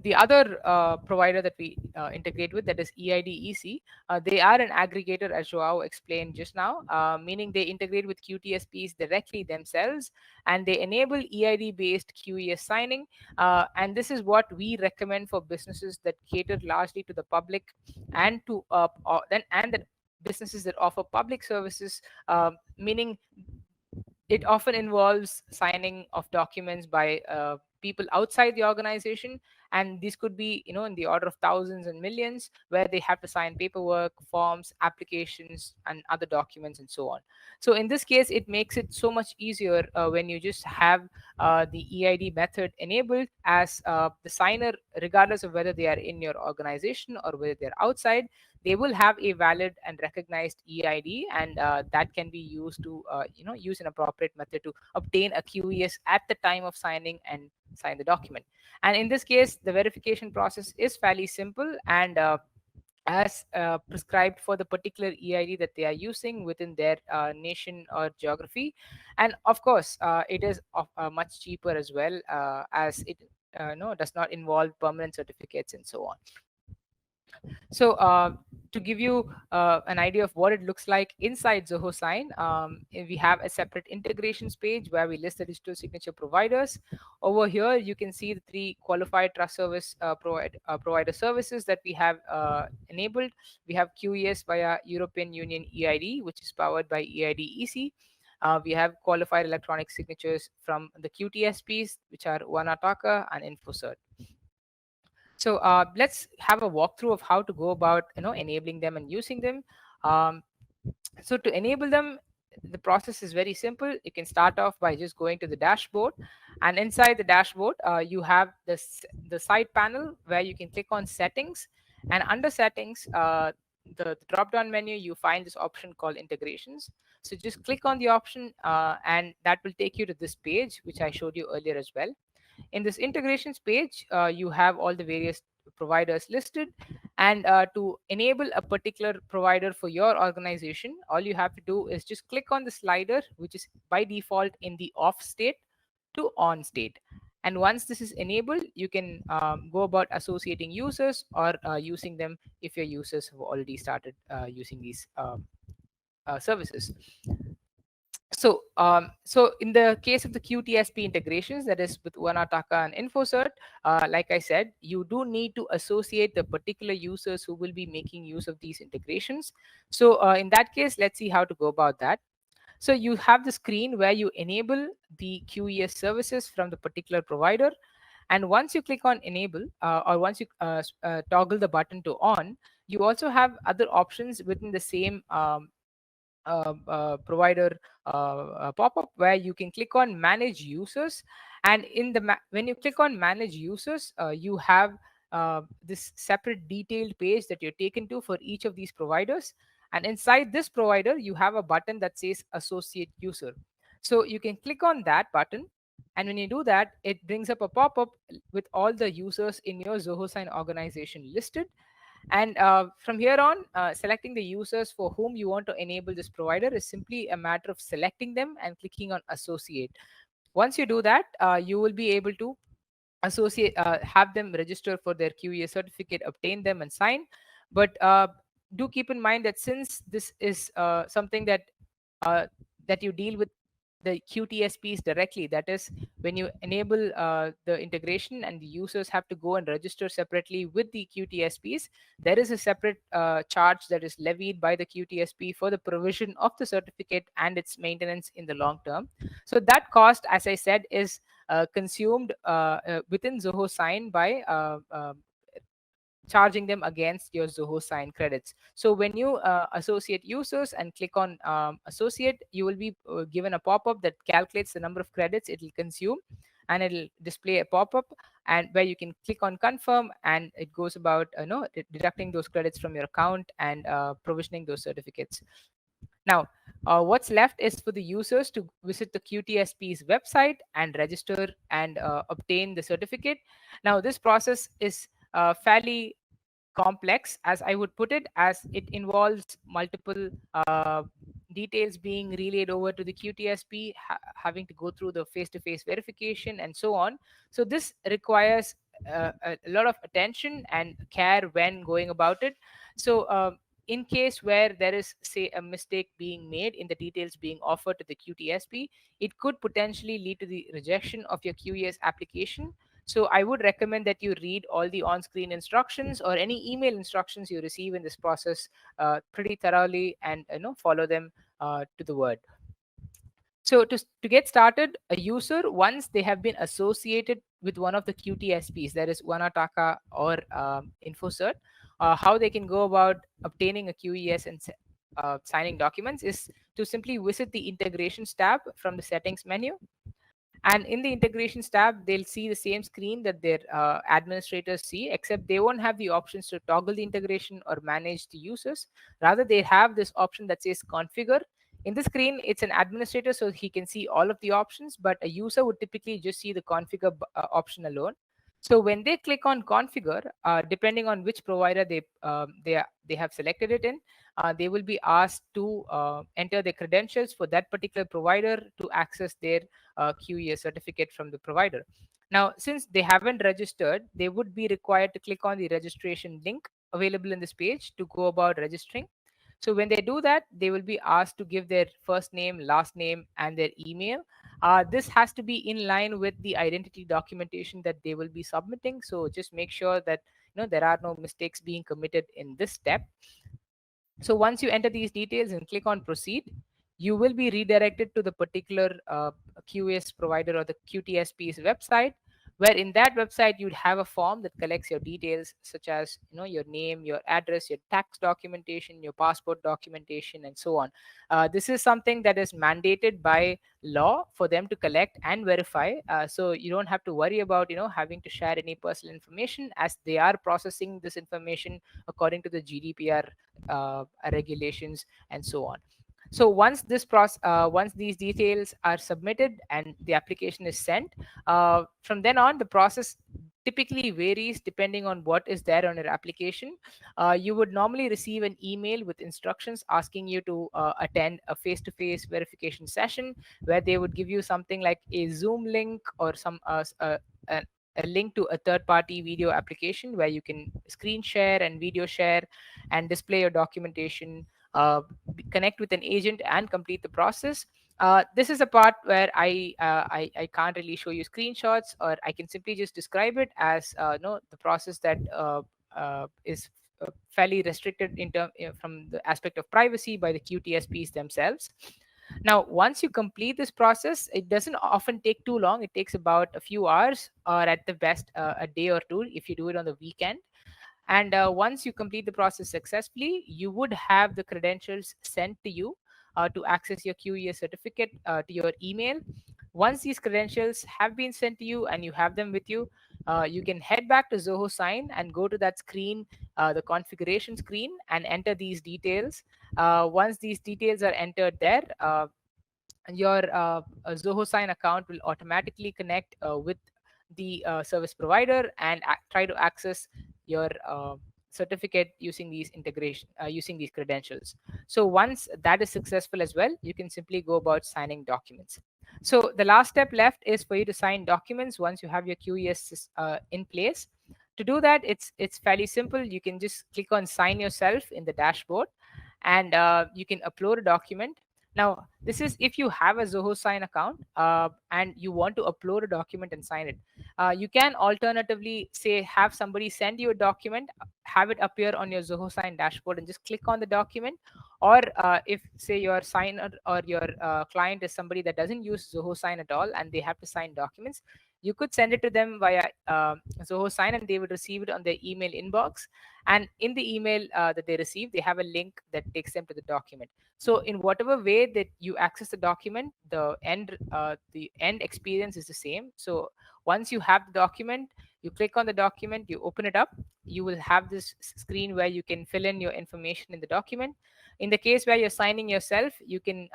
the other provider that we integrate with, that is eIDEC, they are an aggregator, as Joao explained just now, meaning they integrate with QTSPs directly themselves, and they enable EID-based QES signing. And this is what we recommend for businesses that cater largely to the public, and to the businesses that offer public services, meaning it often involves signing of documents by people outside the organization, and this could be in the order of thousands and millions, where they have to sign paperwork, forms, applications, and other documents, and so on. So in this case, it makes it so much easier when you just have the EID method enabled, as the signer, regardless of whether they are in your organization or whether they're outside, they will have a valid and recognized EID, and that can be used to use an appropriate method to obtain a QES at the time of signing and sign the document. And in this case, the verification process is fairly simple, and as prescribed for the particular EID that they are using within their nation or geography. And of course, it is much cheaper as well, as it does not involve permanent certificates and so on. So to give you an idea of what it looks like inside Zoho Sign, we have a separate integrations page where we list the digital signature providers. Over here, you can see the 3 qualified trust service provider services that we have enabled. We have QES via European Union EID, which is powered by eIDEC. We have qualified electronic signatures from the QTSPs, which are Uanataca and InfoCert. So let's have a walkthrough of how to go about enabling them and using them. So to enable them, the process is very simple. You can start off by just going to the dashboard, and inside the dashboard you have the side panel where you can click on settings, and under settings, the drop down menu, you find this option called integrations. So just click on the option, and that will take you to this page, which I showed you earlier as well. In this integrations page, you have all the various providers listed, and to enable a particular provider for your organization, all you have to do is just click on the slider, which is by default in the off state to on state. And once this is enabled, you can go about associating users or using them if your users have already started using these services. So in the case of the QTSP integrations, that is with Uanataca and InfoCert, like I said, you do need to associate the particular users who will be making use of these integrations. So in that case, let's see how to go about that. So you have the screen where you enable the QES services from the particular provider. And once you click on enable, or once you toggle the button to on, you also have other options within the same provider pop-up, where you can click on manage users. And in the when you click on manage users, you have this separate detailed page that you're taken to for each of these providers. And inside this provider, you have a button that says associate user. So you can click on that button, and when you do that, it brings up a pop-up with all the users in your Zoho Sign organization listed. And from here on, selecting the users for whom you want to enable this provider is simply a matter of selecting them and clicking on associate. Once you do that, you will be able to have them register for their QES certificate, obtain them, and sign. But do keep in mind that since this is something that that you deal with the QTSPs directly, that is when you enable the integration and the users have to go and register separately with the QTSPs, there is a separate charge that is levied by the QTSP for the provision of the certificate and its maintenance in the long term. So that cost, as I said, is consumed within Zoho Sign by charging them against your Zoho Sign credits. So when you associate users and click on associate, you will be given a pop-up that calculates the number of credits it will consume, and it'll display a pop-up and where you can click on confirm, and it goes about deducting those credits from your account and provisioning those certificates. Now, what's left is for the users to visit the QTSP's website and register and obtain the certificate. Now, this process is fairly complex, as I would put it, as it involves multiple details being relayed over to the QTSP, having to go through the face-to-face verification and so on. So this requires a lot of attention and care when going about it. So in case where there is, say, a mistake being made in the details being offered to the QTSP, it could potentially lead to the rejection of your QES application. So I would recommend that you read all the on-screen instructions or any email instructions you receive in this process pretty thoroughly, and follow them to the word. So to get started, a user, once they have been associated with one of the QTSPs, that is Uanataca or InfoCert, how they can go about obtaining a QES and signing documents is to simply visit the integrations tab from the settings menu. And in the integrations tab, they'll see the same screen that their administrators see, except they won't have the options to toggle the integration or manage the users. Rather, they have this option that says configure. In the screen, it's an administrator, so he can see all of the options, but a user would typically just see the configure option alone. So when they click on configure, depending on which provider they have selected it in, they will be asked to enter their credentials for that particular provider to access their QES certificate from the provider. Now, since they haven't registered, they would be required to click on the registration link available in this page to go about registering. So when they do that, they will be asked to give their first name, last name, and their email. This has to be in line with the identity documentation that they will be submitting. So just make sure that there are no mistakes being committed in this step. So once you enter these details and click on proceed, you will be redirected to the particular QS provider or the QTSP's website, where in that website you'd have a form that collects your details, such as your name, your address, your tax documentation, your passport documentation, and so on. This is something that is mandated by law for them to collect and verify. So you don't have to worry about having to share any personal information, as they are processing this information according to the GDPR regulations and so on. So once once these details are submitted and the application is sent, from then on, the process typically varies depending on what is there on your application. You would normally receive an email with instructions asking you to attend a face-to-face verification session, where they would give you something like a Zoom link or a link to a third-party video application where you can screen share and video share and display your documentation, connect with an agent, and complete the process. This is a part where I can't really show you screenshots, or I can simply just describe it as the process that is fairly restricted from the aspect of privacy by the QTSPs themselves. Now, once you complete this process, it doesn't often take too long. It takes about a few hours, or at the best a day or two if you do it on the weekend. And once you complete the process successfully, you would have the credentials sent to you to access your QES certificate to your email. Once these credentials have been sent to you and you have them with you, you can head back to Zoho Sign and go to that screen, the configuration screen, and enter these details. Once these details are entered there, your Zoho Sign account will automatically connect with the service provider and try to access your certificate using using these credentials. So once that is successful as well, you can simply go about signing documents. So the last step left is for you to sign documents once you have your QES in place. To do that, it's fairly simple. You can just click on sign yourself in the dashboard, and you can upload a document. Now, this is if you have a Zoho Sign account and you want to upload a document and sign it. You can alternatively say have somebody send you a document, have it appear on your Zoho Sign dashboard, and just click on the document. Or if say your signer or your client is somebody that doesn't use Zoho Sign at all and they have to sign documents, you could send it to them via Zoho Sign, and they would receive it on their email inbox. And in the email that they receive, they have a link that takes them to the document. So in whatever way that you access the document, the end experience is the same. So once you have the document, you click on the document, you open it up, you will have this screen where you can fill in your information in the document. In the case where you're signing yourself, you can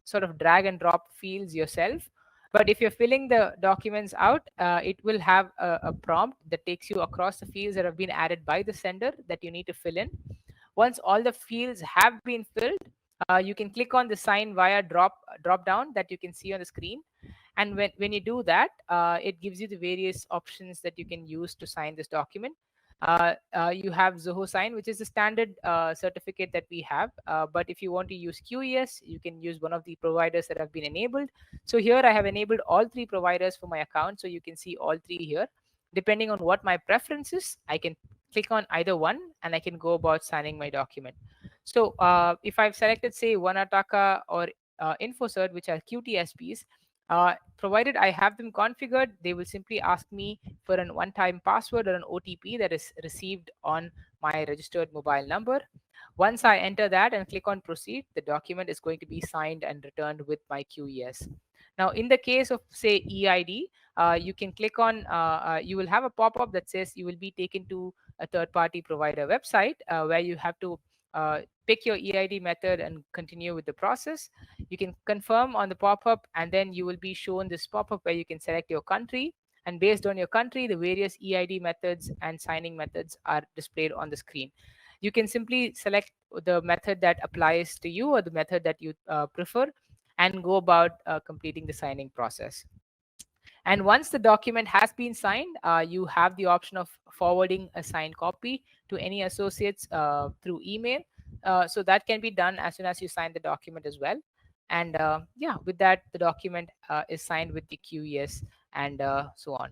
sort of drag and drop fields yourself. But if you're filling the documents out, it will have a prompt that takes you across the fields that have been added by the sender that you need to fill in. Once all the fields have been filled, you can click on the sign via drop down that you can see on the screen. And when you do that, it gives you the various options that you can use to sign this document. You have Zoho Sign, which is the standard certificate that we have. But if you want to use QES, you can use one of the providers that have been enabled. So here I have enabled all three providers for my account. So you can see all three here. Depending on what my preference is, I can click on either one and I can go about signing my document. So if I've selected, say, Uanataca or InfoCert, which are QTSPs, provided I have them configured, they will simply ask me for an one-time password or an OTP that is received on my registered mobile number. Once I enter that and click on proceed, the document is going to be signed and returned with my QES. Now, in the case of, say, eID, you can click on, you will have a pop-up that says you will be taken to a third-party provider website where you have to pick your eID method and continue with the process. You can confirm on the pop-up, and then you will be shown this pop-up where you can select your country. And based on your country, the various eID methods and signing methods are displayed on the screen. You can simply select the method that applies to you or the method that you prefer and go about completing the signing process. And once the document has been signed, you have the option of forwarding a signed copy to any associates through email. So that can be done as soon as you sign the document as well. And yeah, with that, the document is signed with the QES and so on.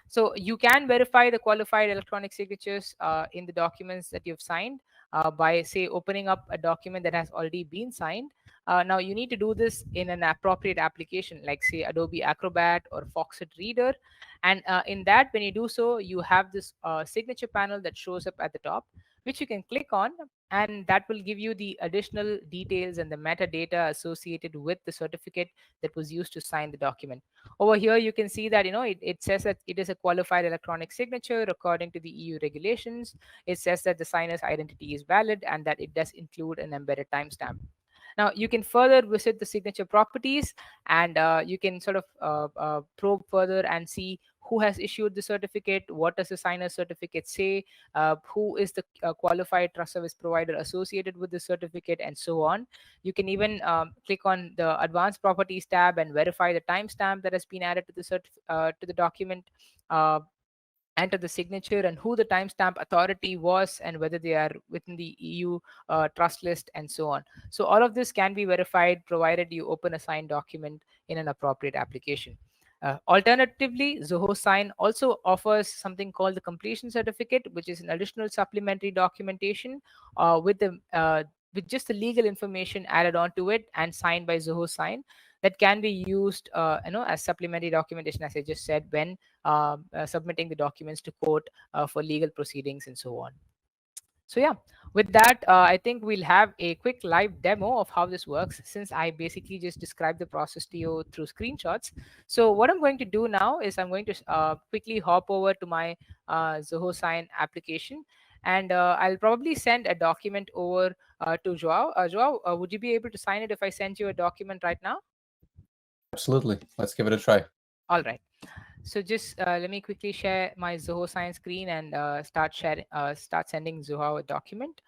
So you can verify the qualified electronic signatures in the documents that you've signed by, say, opening up a document that has already been signed. Now, you need to do this in an appropriate application like, say, Adobe Acrobat or Foxit Reader. And in that, when you do so, you have this signature panel that shows up at the top, which you can click on, and that will give you the additional details and the metadata associated with the certificate that was used to sign the document. Over here, you can see that, it says that it is a qualified electronic signature according to the EU regulations. It says that the signer's identity is valid and that it does include an embedded timestamp. Now, you can further visit the signature properties, and you can sort of probe further and see who has issued the certificate, what does the signer certificate say, who is the qualified trust service provider associated with the certificate, and so on. You can even click on the advanced properties tab and verify the timestamp that has been added to the document. Enter the signature and who the timestamp authority was and whether they are within the EU trust list, and so on. So all of this can be verified provided you open a signed document in an appropriate application. Alternatively, Zoho Sign also offers something called the completion certificate, which is an additional supplementary documentation with just the legal information added onto it and signed by Zoho Sign, that can be used as supplementary documentation, as I just said, when submitting the documents to court for legal proceedings and so on. So yeah, with that, I think we'll have a quick live demo of how this works, since I basically just described the process to you through screenshots. So what I'm going to do now is I'm going to quickly hop over to my Zoho Sign application, and I'll probably send a document over to Joao. Joao, would you be able to sign it if I send you a document right now? Absolutely. Let's give it a try. All right. So just let me quickly share my Zoho Sign screen and start sending Zoho a document.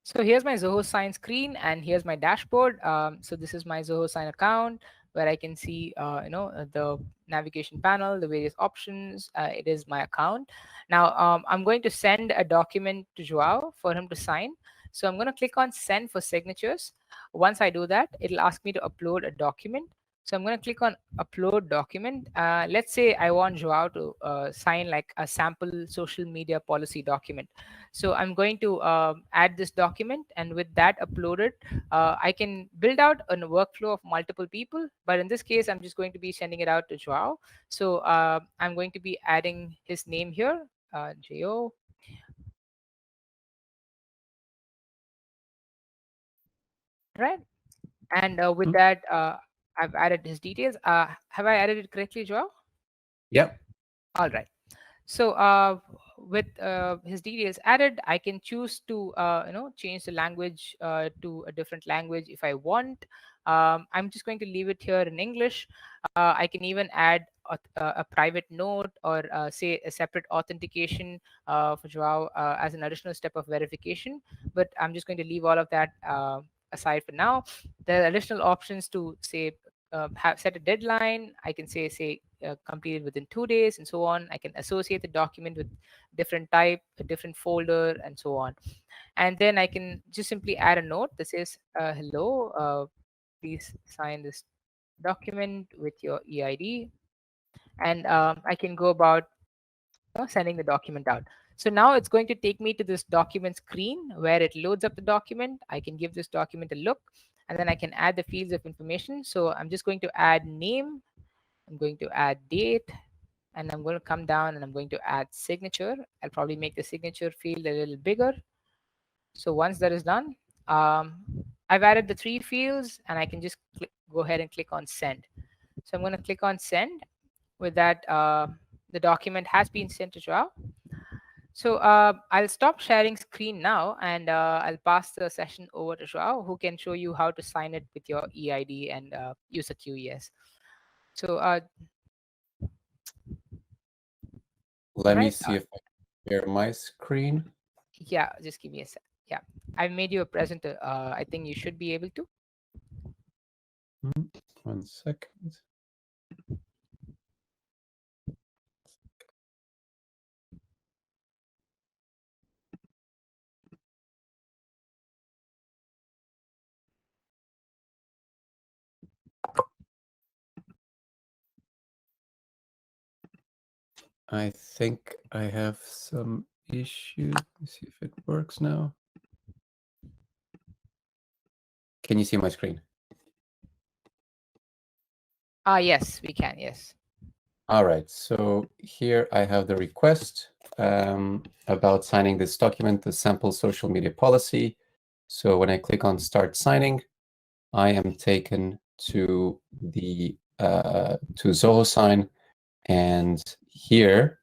So here's my Zoho Sign screen, and here's my dashboard. So this is my Zoho Sign account, where I can see, the navigation panel, the various options. It is my account. Now I'm going to send a document to Joao for him to sign. So I'm going to click on Send for signatures. Once I do that, it'll ask me to upload a document. So I'm going to click on Upload Document. Let's say I want Joao to sign like a sample social media policy document. So I'm going to add this document, and with that uploaded, I can build out a workflow of multiple people. But in this case, I'm just going to be sending it out to Joao. So I'm going to be adding his name here, Jo. Right. And with that, I've added his details. Have I added it correctly, Joao? Yep. All right. So with his details added, I can choose to change the language to a different language if I want. I'm just going to leave it here in English. I can even add a private note, or say a separate authentication for Joao as an additional step of verification. But I'm just going to leave all of that aside for now. There are additional options to say set a deadline. I can say completed within 2 days, and so on. I can associate the document with different type, a different folder, and so on. And then I can just simply add a note that says, hello, please sign this document with your EID. And I can go about sending the document out. So now it's going to take me to this document screen where it loads up the document. I can give this document a look, and then I can add the fields of information. So I'm just going to add name, I'm going to add date, and I'm going to come down and I'm going to add signature. I'll probably make the signature field a little bigger. So once that is done, I've added the 3 fields, and I can just go ahead and click on send. So I'm going to click on send. With that, the document has been sent to Joao. So I'll stop sharing screen now, and I'll pass the session over to Joao, who can show you how to sign it with your EID and use a QES. So Let me see if I can share my screen. Yeah, just give me a sec. Yeah, I've made you a presenter. I think you should be able to. 1 second. I think I have some issues. Let me see if it works now. Can you see my screen? Yes, we can. Yes. All right. So here I have the request about signing this document, the sample social media policy. So when I click on Start Signing, I am taken to the to Zoho Sign, and here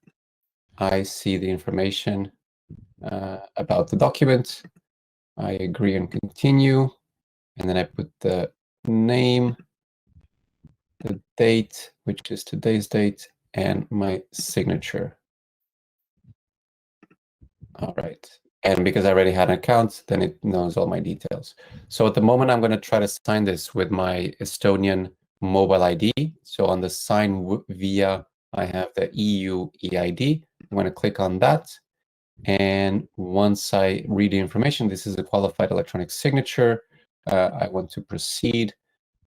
I see the information about the document. I agree and continue, and then I put the name, the date, which is today's date, and my signature. All right. And because I already had an account, then it knows all my details. So at the moment, I'm going to try to sign this with my Estonian mobile ID. So on the sign via, I have the EU eID. I'm going to click on that. And once I read the information, this is a qualified electronic signature. I want to proceed.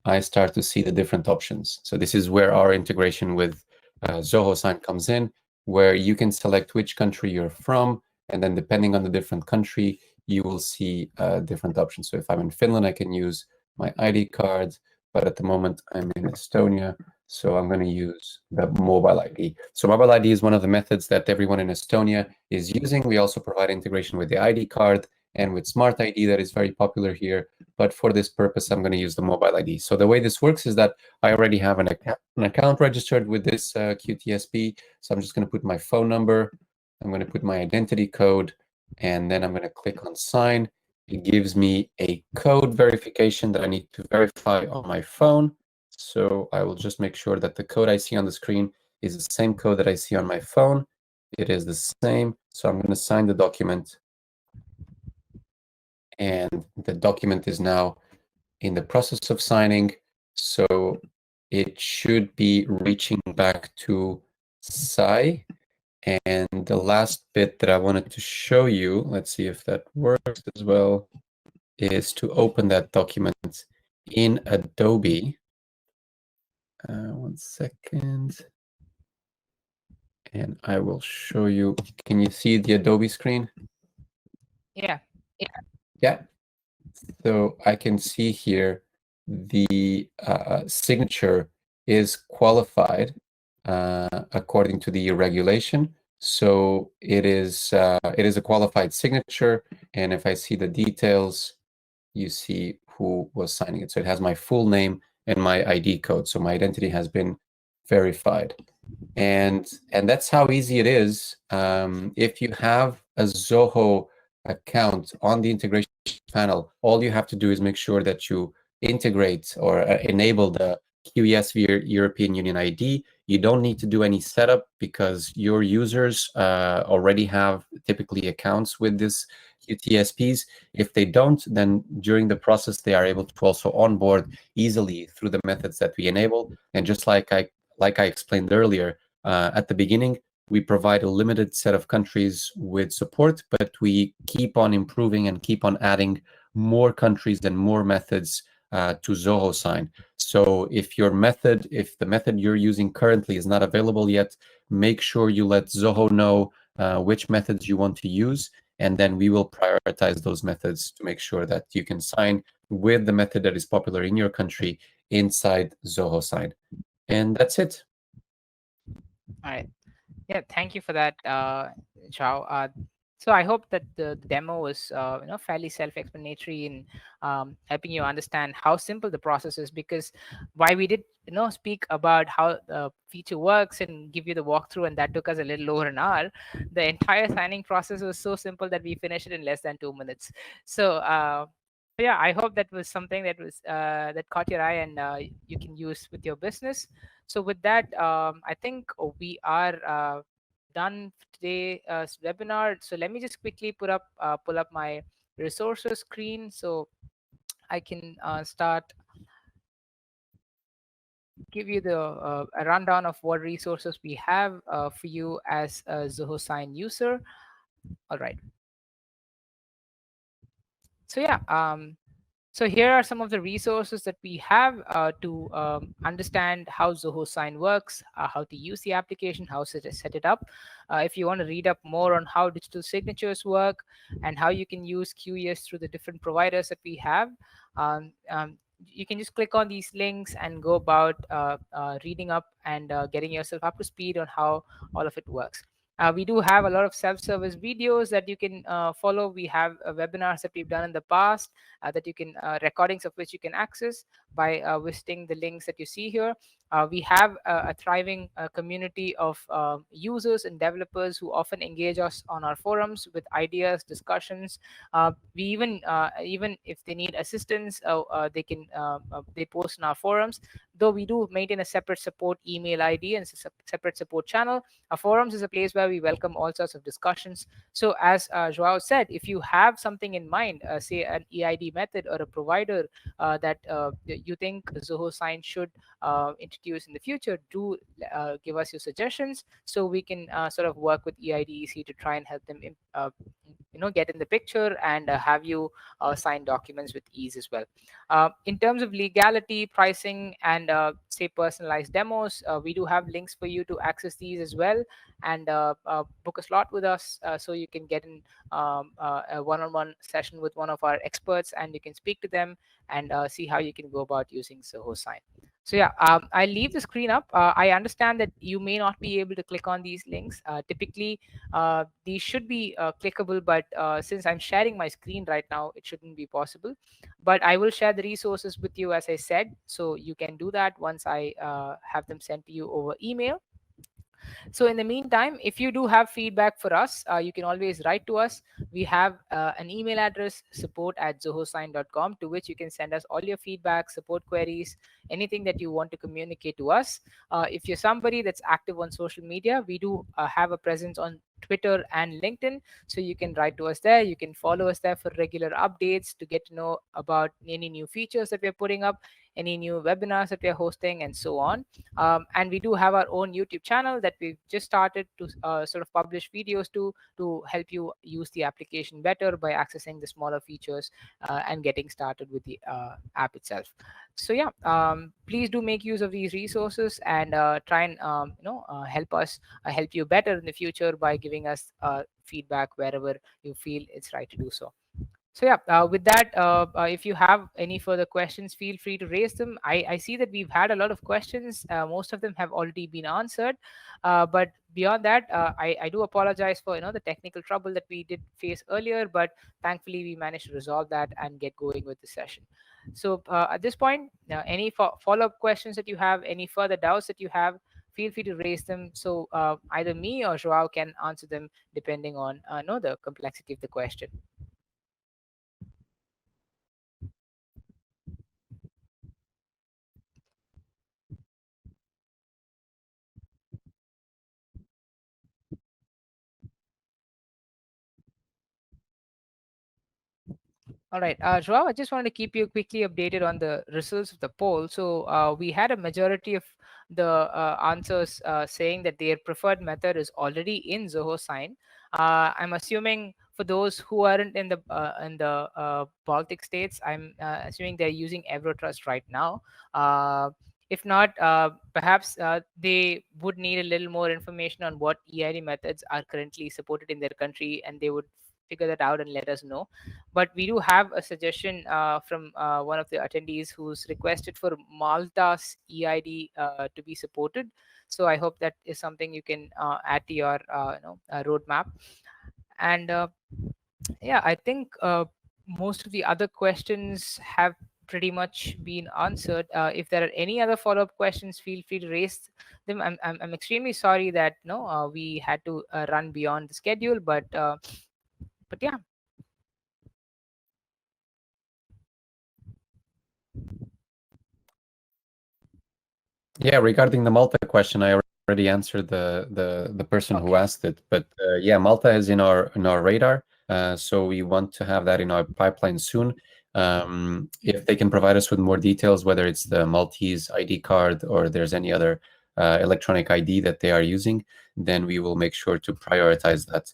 I start to see the different options. So this is where our integration with Zoho Sign comes in, where you can select which country you're from. And then depending on the different country, you will see different options. So if I'm in Finland, I can use my ID card. But at the moment, I'm in Estonia. So I'm going to use the mobile ID. So mobile ID is one of the methods that everyone in Estonia is using. We also provide integration with the ID card and with Smart ID that is very popular here. But for this purpose, I'm going to use the mobile ID. So the way this works is that I already have an account registered with this QTSP. So I'm just going to put my phone number. I'm going to put my identity code, and then I'm going to click on sign. It gives me a code verification that I need to verify on my phone. So I will just make sure that the code I see on the screen is the same code that I see on my phone. It is the same. So I'm going to sign the document. and the document is now in the process of signing. So it should be reaching back to Sai. And the last bit that I wanted to show you, let's see if that works as well, is to open that document in Adobe. 1 second. And I will show you. Can you see the Adobe screen? Yeah. Yeah. So I can see here the signature is qualified according to the regulation. So it is a qualified signature. And if I see the details, you see who was signing it. So it has my full name and my ID code. So my identity has been verified. And that's how easy it is. If you have a Zoho account on the integration panel, all you have to do is make sure that you integrate or enable the QESV European Union ID. You don't need to do any setup because your users already have typically accounts with this QTSPs. If they don't, then during the process, they are able to also onboard easily through the methods that we enable. And just like I explained earlier, at the beginning, we provide a limited set of countries with support, but we keep on improving and keep on adding more countries and more methods to Zoho Sign. So if the method you're using currently is not available yet, make sure you let Zoho know which methods you want to use, and then we will prioritize those methods to make sure that you can sign with the method that is popular in your country inside Zoho Sign. And that's it. All right. Yeah, thank you for that, Chao. So I hope that the demo was fairly self-explanatory in helping you understand how simple the process is. Because why we did speak about how the feature works and give you the walkthrough, and that took us a little over an hour. The entire signing process was so simple that we finished it in less than 2 minutes. So yeah, I hope that was something that was that caught your eye and you can use with your business. So with that, I think we are done for today's webinar. So let me just quickly pull up my resources screen so I can start give you the a rundown of what resources we have for you as a Zoho Sign user. All right. So yeah, so here are some of the resources that we have to understand how Zoho Sign works, how to use the application, how to set it up. If you want to read up more on how digital signatures work and how you can use QES through the different providers that we have, you can just click on these links and go about reading up and getting yourself up to speed on how all of it works. We do have a lot of self-service videos that you can follow. We have webinars that we've done in the past that you can recordings of which you can access by visiting the links that you see here. We have a thriving community of users and developers who often engage us on our forums with ideas, discussions. We even if they need assistance, they post in our forums. Though we do maintain a separate support email ID and separate support channel, our forums is a place where we welcome all sorts of discussions. So as Joao said, if you have something in mind, say an EID method or a provider that you think Zoho Sign should introduce in the future, do give us your suggestions so we can sort of work with eIDAS to try and help them get in the picture and have you sign documents with ease as well. In terms of legality, pricing, and say personalized demos, we do have links for you to access these as well, and book a slot with us so you can get in a one-on-one session with one of our experts and you can speak to them and see how you can go about using Zoho Sign. So yeah, I'll leave the screen up. I understand that you may not be able to click on these links. Typically, these should be clickable, but since I'm sharing my screen right now, it shouldn't be possible. But I will share the resources with you, as I said, so you can do that once I have them sent to you over email. So in the meantime, if you do have feedback for us, you can always write to us. We have an email address, support@zohosign.com, to which you can send us all your feedback, support queries, anything that you want to communicate to us. If you're somebody that's active on social media, we do have a presence on Twitter and LinkedIn. So you can write to us there. You can follow us there for regular updates to get to know about any new features that we're putting up, any new webinars that we're hosting, and so on. And we do have our own YouTube channel that we've just started to sort of publish videos to help you use the application better by accessing the smaller features and getting started with the app itself. So yeah, please do make use of these resources and try and help us help you better in the future by giving us feedback wherever you feel it's right to do so. So yeah, with that, if you have any further questions, feel free to raise them. I see that we've had a lot of questions. Most of them have already been answered. But beyond that, I do apologize for the technical trouble that we did face earlier. But thankfully, we managed to resolve that and get going with the session. So at this point, any follow-up questions that you have, any further doubts that you have, feel free to raise them. So either me or Joao can answer them depending on the complexity of the question. All right, Joao, I just wanted to keep you quickly updated on the results of the poll. So we had a majority of the answers saying that their preferred method is already in Zoho Sign. I'm assuming for those who aren't in the Baltic states, I'm assuming they're using Eurotrust right now. If not, perhaps they would need a little more information on what EID methods are currently supported in their country, and they would figure that out and let us know. But we do have a suggestion from one of the attendees who's requested for Malta's EID to be supported. So I hope that is something you can add to your roadmap. And yeah, I think most of the other questions have pretty much been answered. If there are any other follow-up questions, feel free to raise them. I'm extremely sorry that we had to run beyond the schedule, but yeah. Yeah, regarding the Malta question, I already answered the person who asked it. But yeah, Malta is in our radar, so we want to have that in our pipeline soon. If they can provide us with more details, whether it's the Maltese ID card or there's any other electronic ID that they are using, then we will make sure to prioritize that.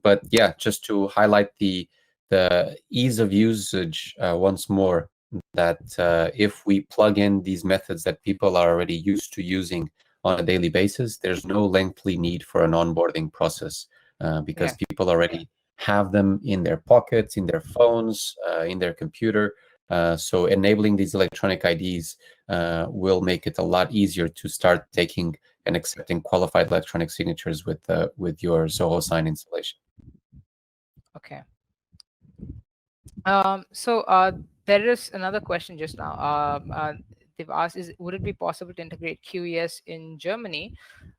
But yeah, just to highlight the ease of usage once more, that if we plug in these methods that people are already used to using on a daily basis, there's no lengthy need for an onboarding process because people already have them in their pockets, in their phones, in their computer. So enabling these electronic IDs will make it a lot easier to start taking and accepting qualified electronic signatures with your Zoho Sign installation. Okay. So there is another question just now. They've asked, would it be possible to integrate QES in Germany?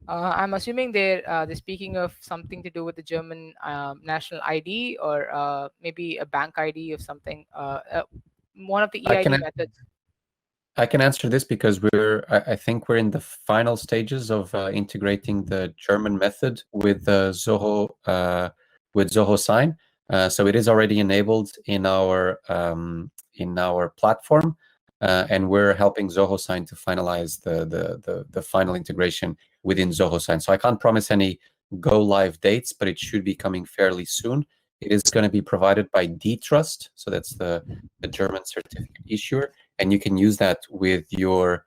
I'm assuming they're speaking of something to do with the German national ID or maybe a bank ID or something. One of the EID methods. I can answer this because I think we're in the final stages of integrating the German method with Zoho Sign. So it is already enabled in our platform, and we're helping Zoho Sign to finalize the final integration within Zoho Sign. So I can't promise any go live dates, but it should be coming fairly soon. It is going to be provided by dTrust, so that's the German certificate issuer, and you can use that with your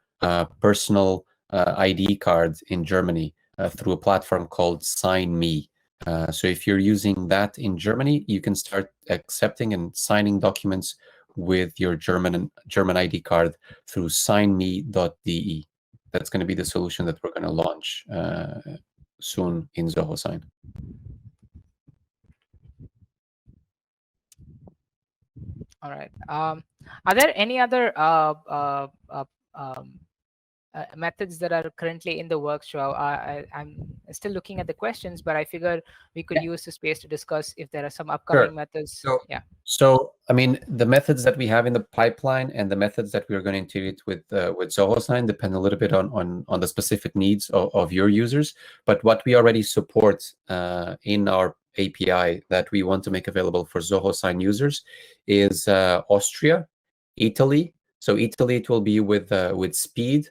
personal ID card in Germany through a platform called Sign Me. So if you're using that in Germany, you can start accepting and signing documents with your German ID card through signme.de. That's going to be the solution that we're going to launch soon in Zoho Sign. All right. Are there any other methods that are currently in the works, Joao. I'm still looking at the questions, but I figure we could use the space to discuss if there are some upcoming methods. So, I mean, the methods that we have in the pipeline and the methods that we are going to integrate with Zoho Sign depend a little bit on the specific needs of your users. But what we already support in our API that we want to make available for Zoho Sign users is Austria, Italy. So Italy, it will be with Speed.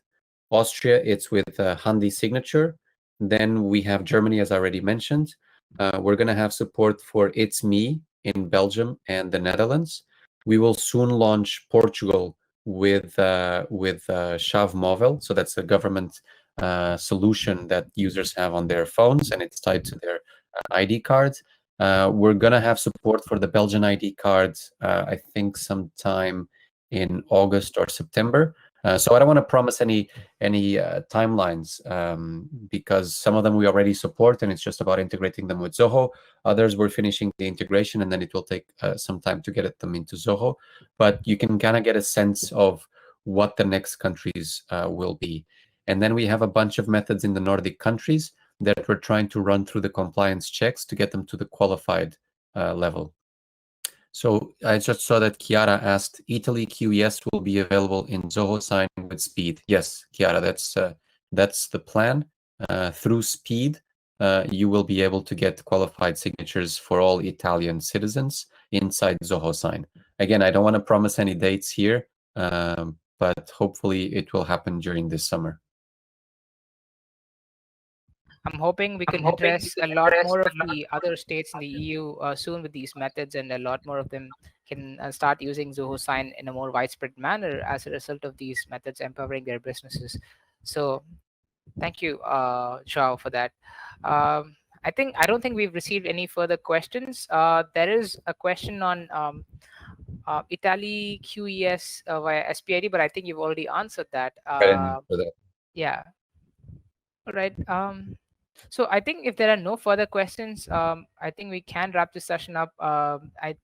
Austria, it's with Handy Signature. Then we have Germany, as I already mentioned. We're going to have support for It's Me in Belgium and the Netherlands. We will soon launch Portugal with Chave Móvel. So that's a government solution that users have on their phones, and it's tied to their ID cards. We're going to have support for the Belgian ID cards, I think sometime in August or September. So I don't want to promise any timelines because some of them we already support, and it's just about integrating them with Zoho. Others we're finishing the integration, and then it will take some time to get them into Zoho. But you can kind of get a sense of what the next countries will be. And then we have a bunch of methods in the Nordic countries that we're trying to run through the compliance checks to get them to the qualified level. So I just saw that Chiara asked, Italy QES will be available in Zoho Sign with Speed. Yes, Chiara, that's the plan. Through Speed, you will be able to get qualified signatures for all Italian citizens inside Zoho Sign. Again, I don't want to promise any dates here, but hopefully it will happen during this summer. I'm hoping we can address a lot more of the other states in the EU soon with these methods, and a lot more of them can start using Zoho Sign in a more widespread manner as a result of these methods empowering their businesses. So thank you, Joao, for that. I don't think we've received any further questions. There is a question on Italy QES via SPID, but I think you've already answered that. Yeah. All right. So I think if there are no further questions, I think we can wrap this session up.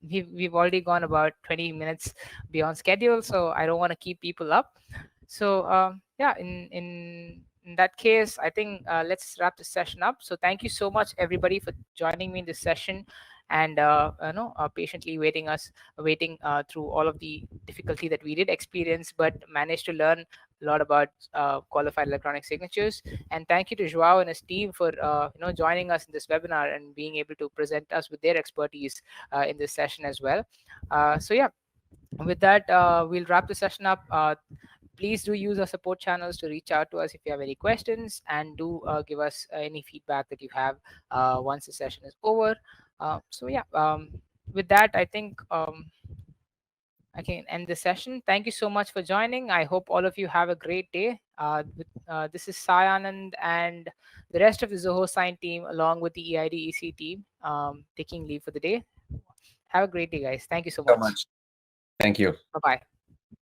We've already gone about 20 minutes beyond schedule, so I don't want to keep people up. So yeah, in that case, I think let's wrap this session up. So thank you so much, everybody, for joining me in this session, and patiently waiting through all of the difficulty that we did experience, but managed to learn a lot about qualified electronic signatures. And thank you to Joao and his team for joining us in this webinar and being able to present us with their expertise in this session as well. So yeah, with that, we'll wrap the session up. Please do use our support channels to reach out to us if you have any questions, and do give us any feedback that you have once the session is over. So yeah, with that, I think I can end the session. Thank you so much for joining. I hope all of you have a great day. This is Sai Anand and the rest of the Zoho Sign team, along with the eIDAS team, taking leave for the day. Have a great day, guys. Thank you so much. Thank you. Bye-bye.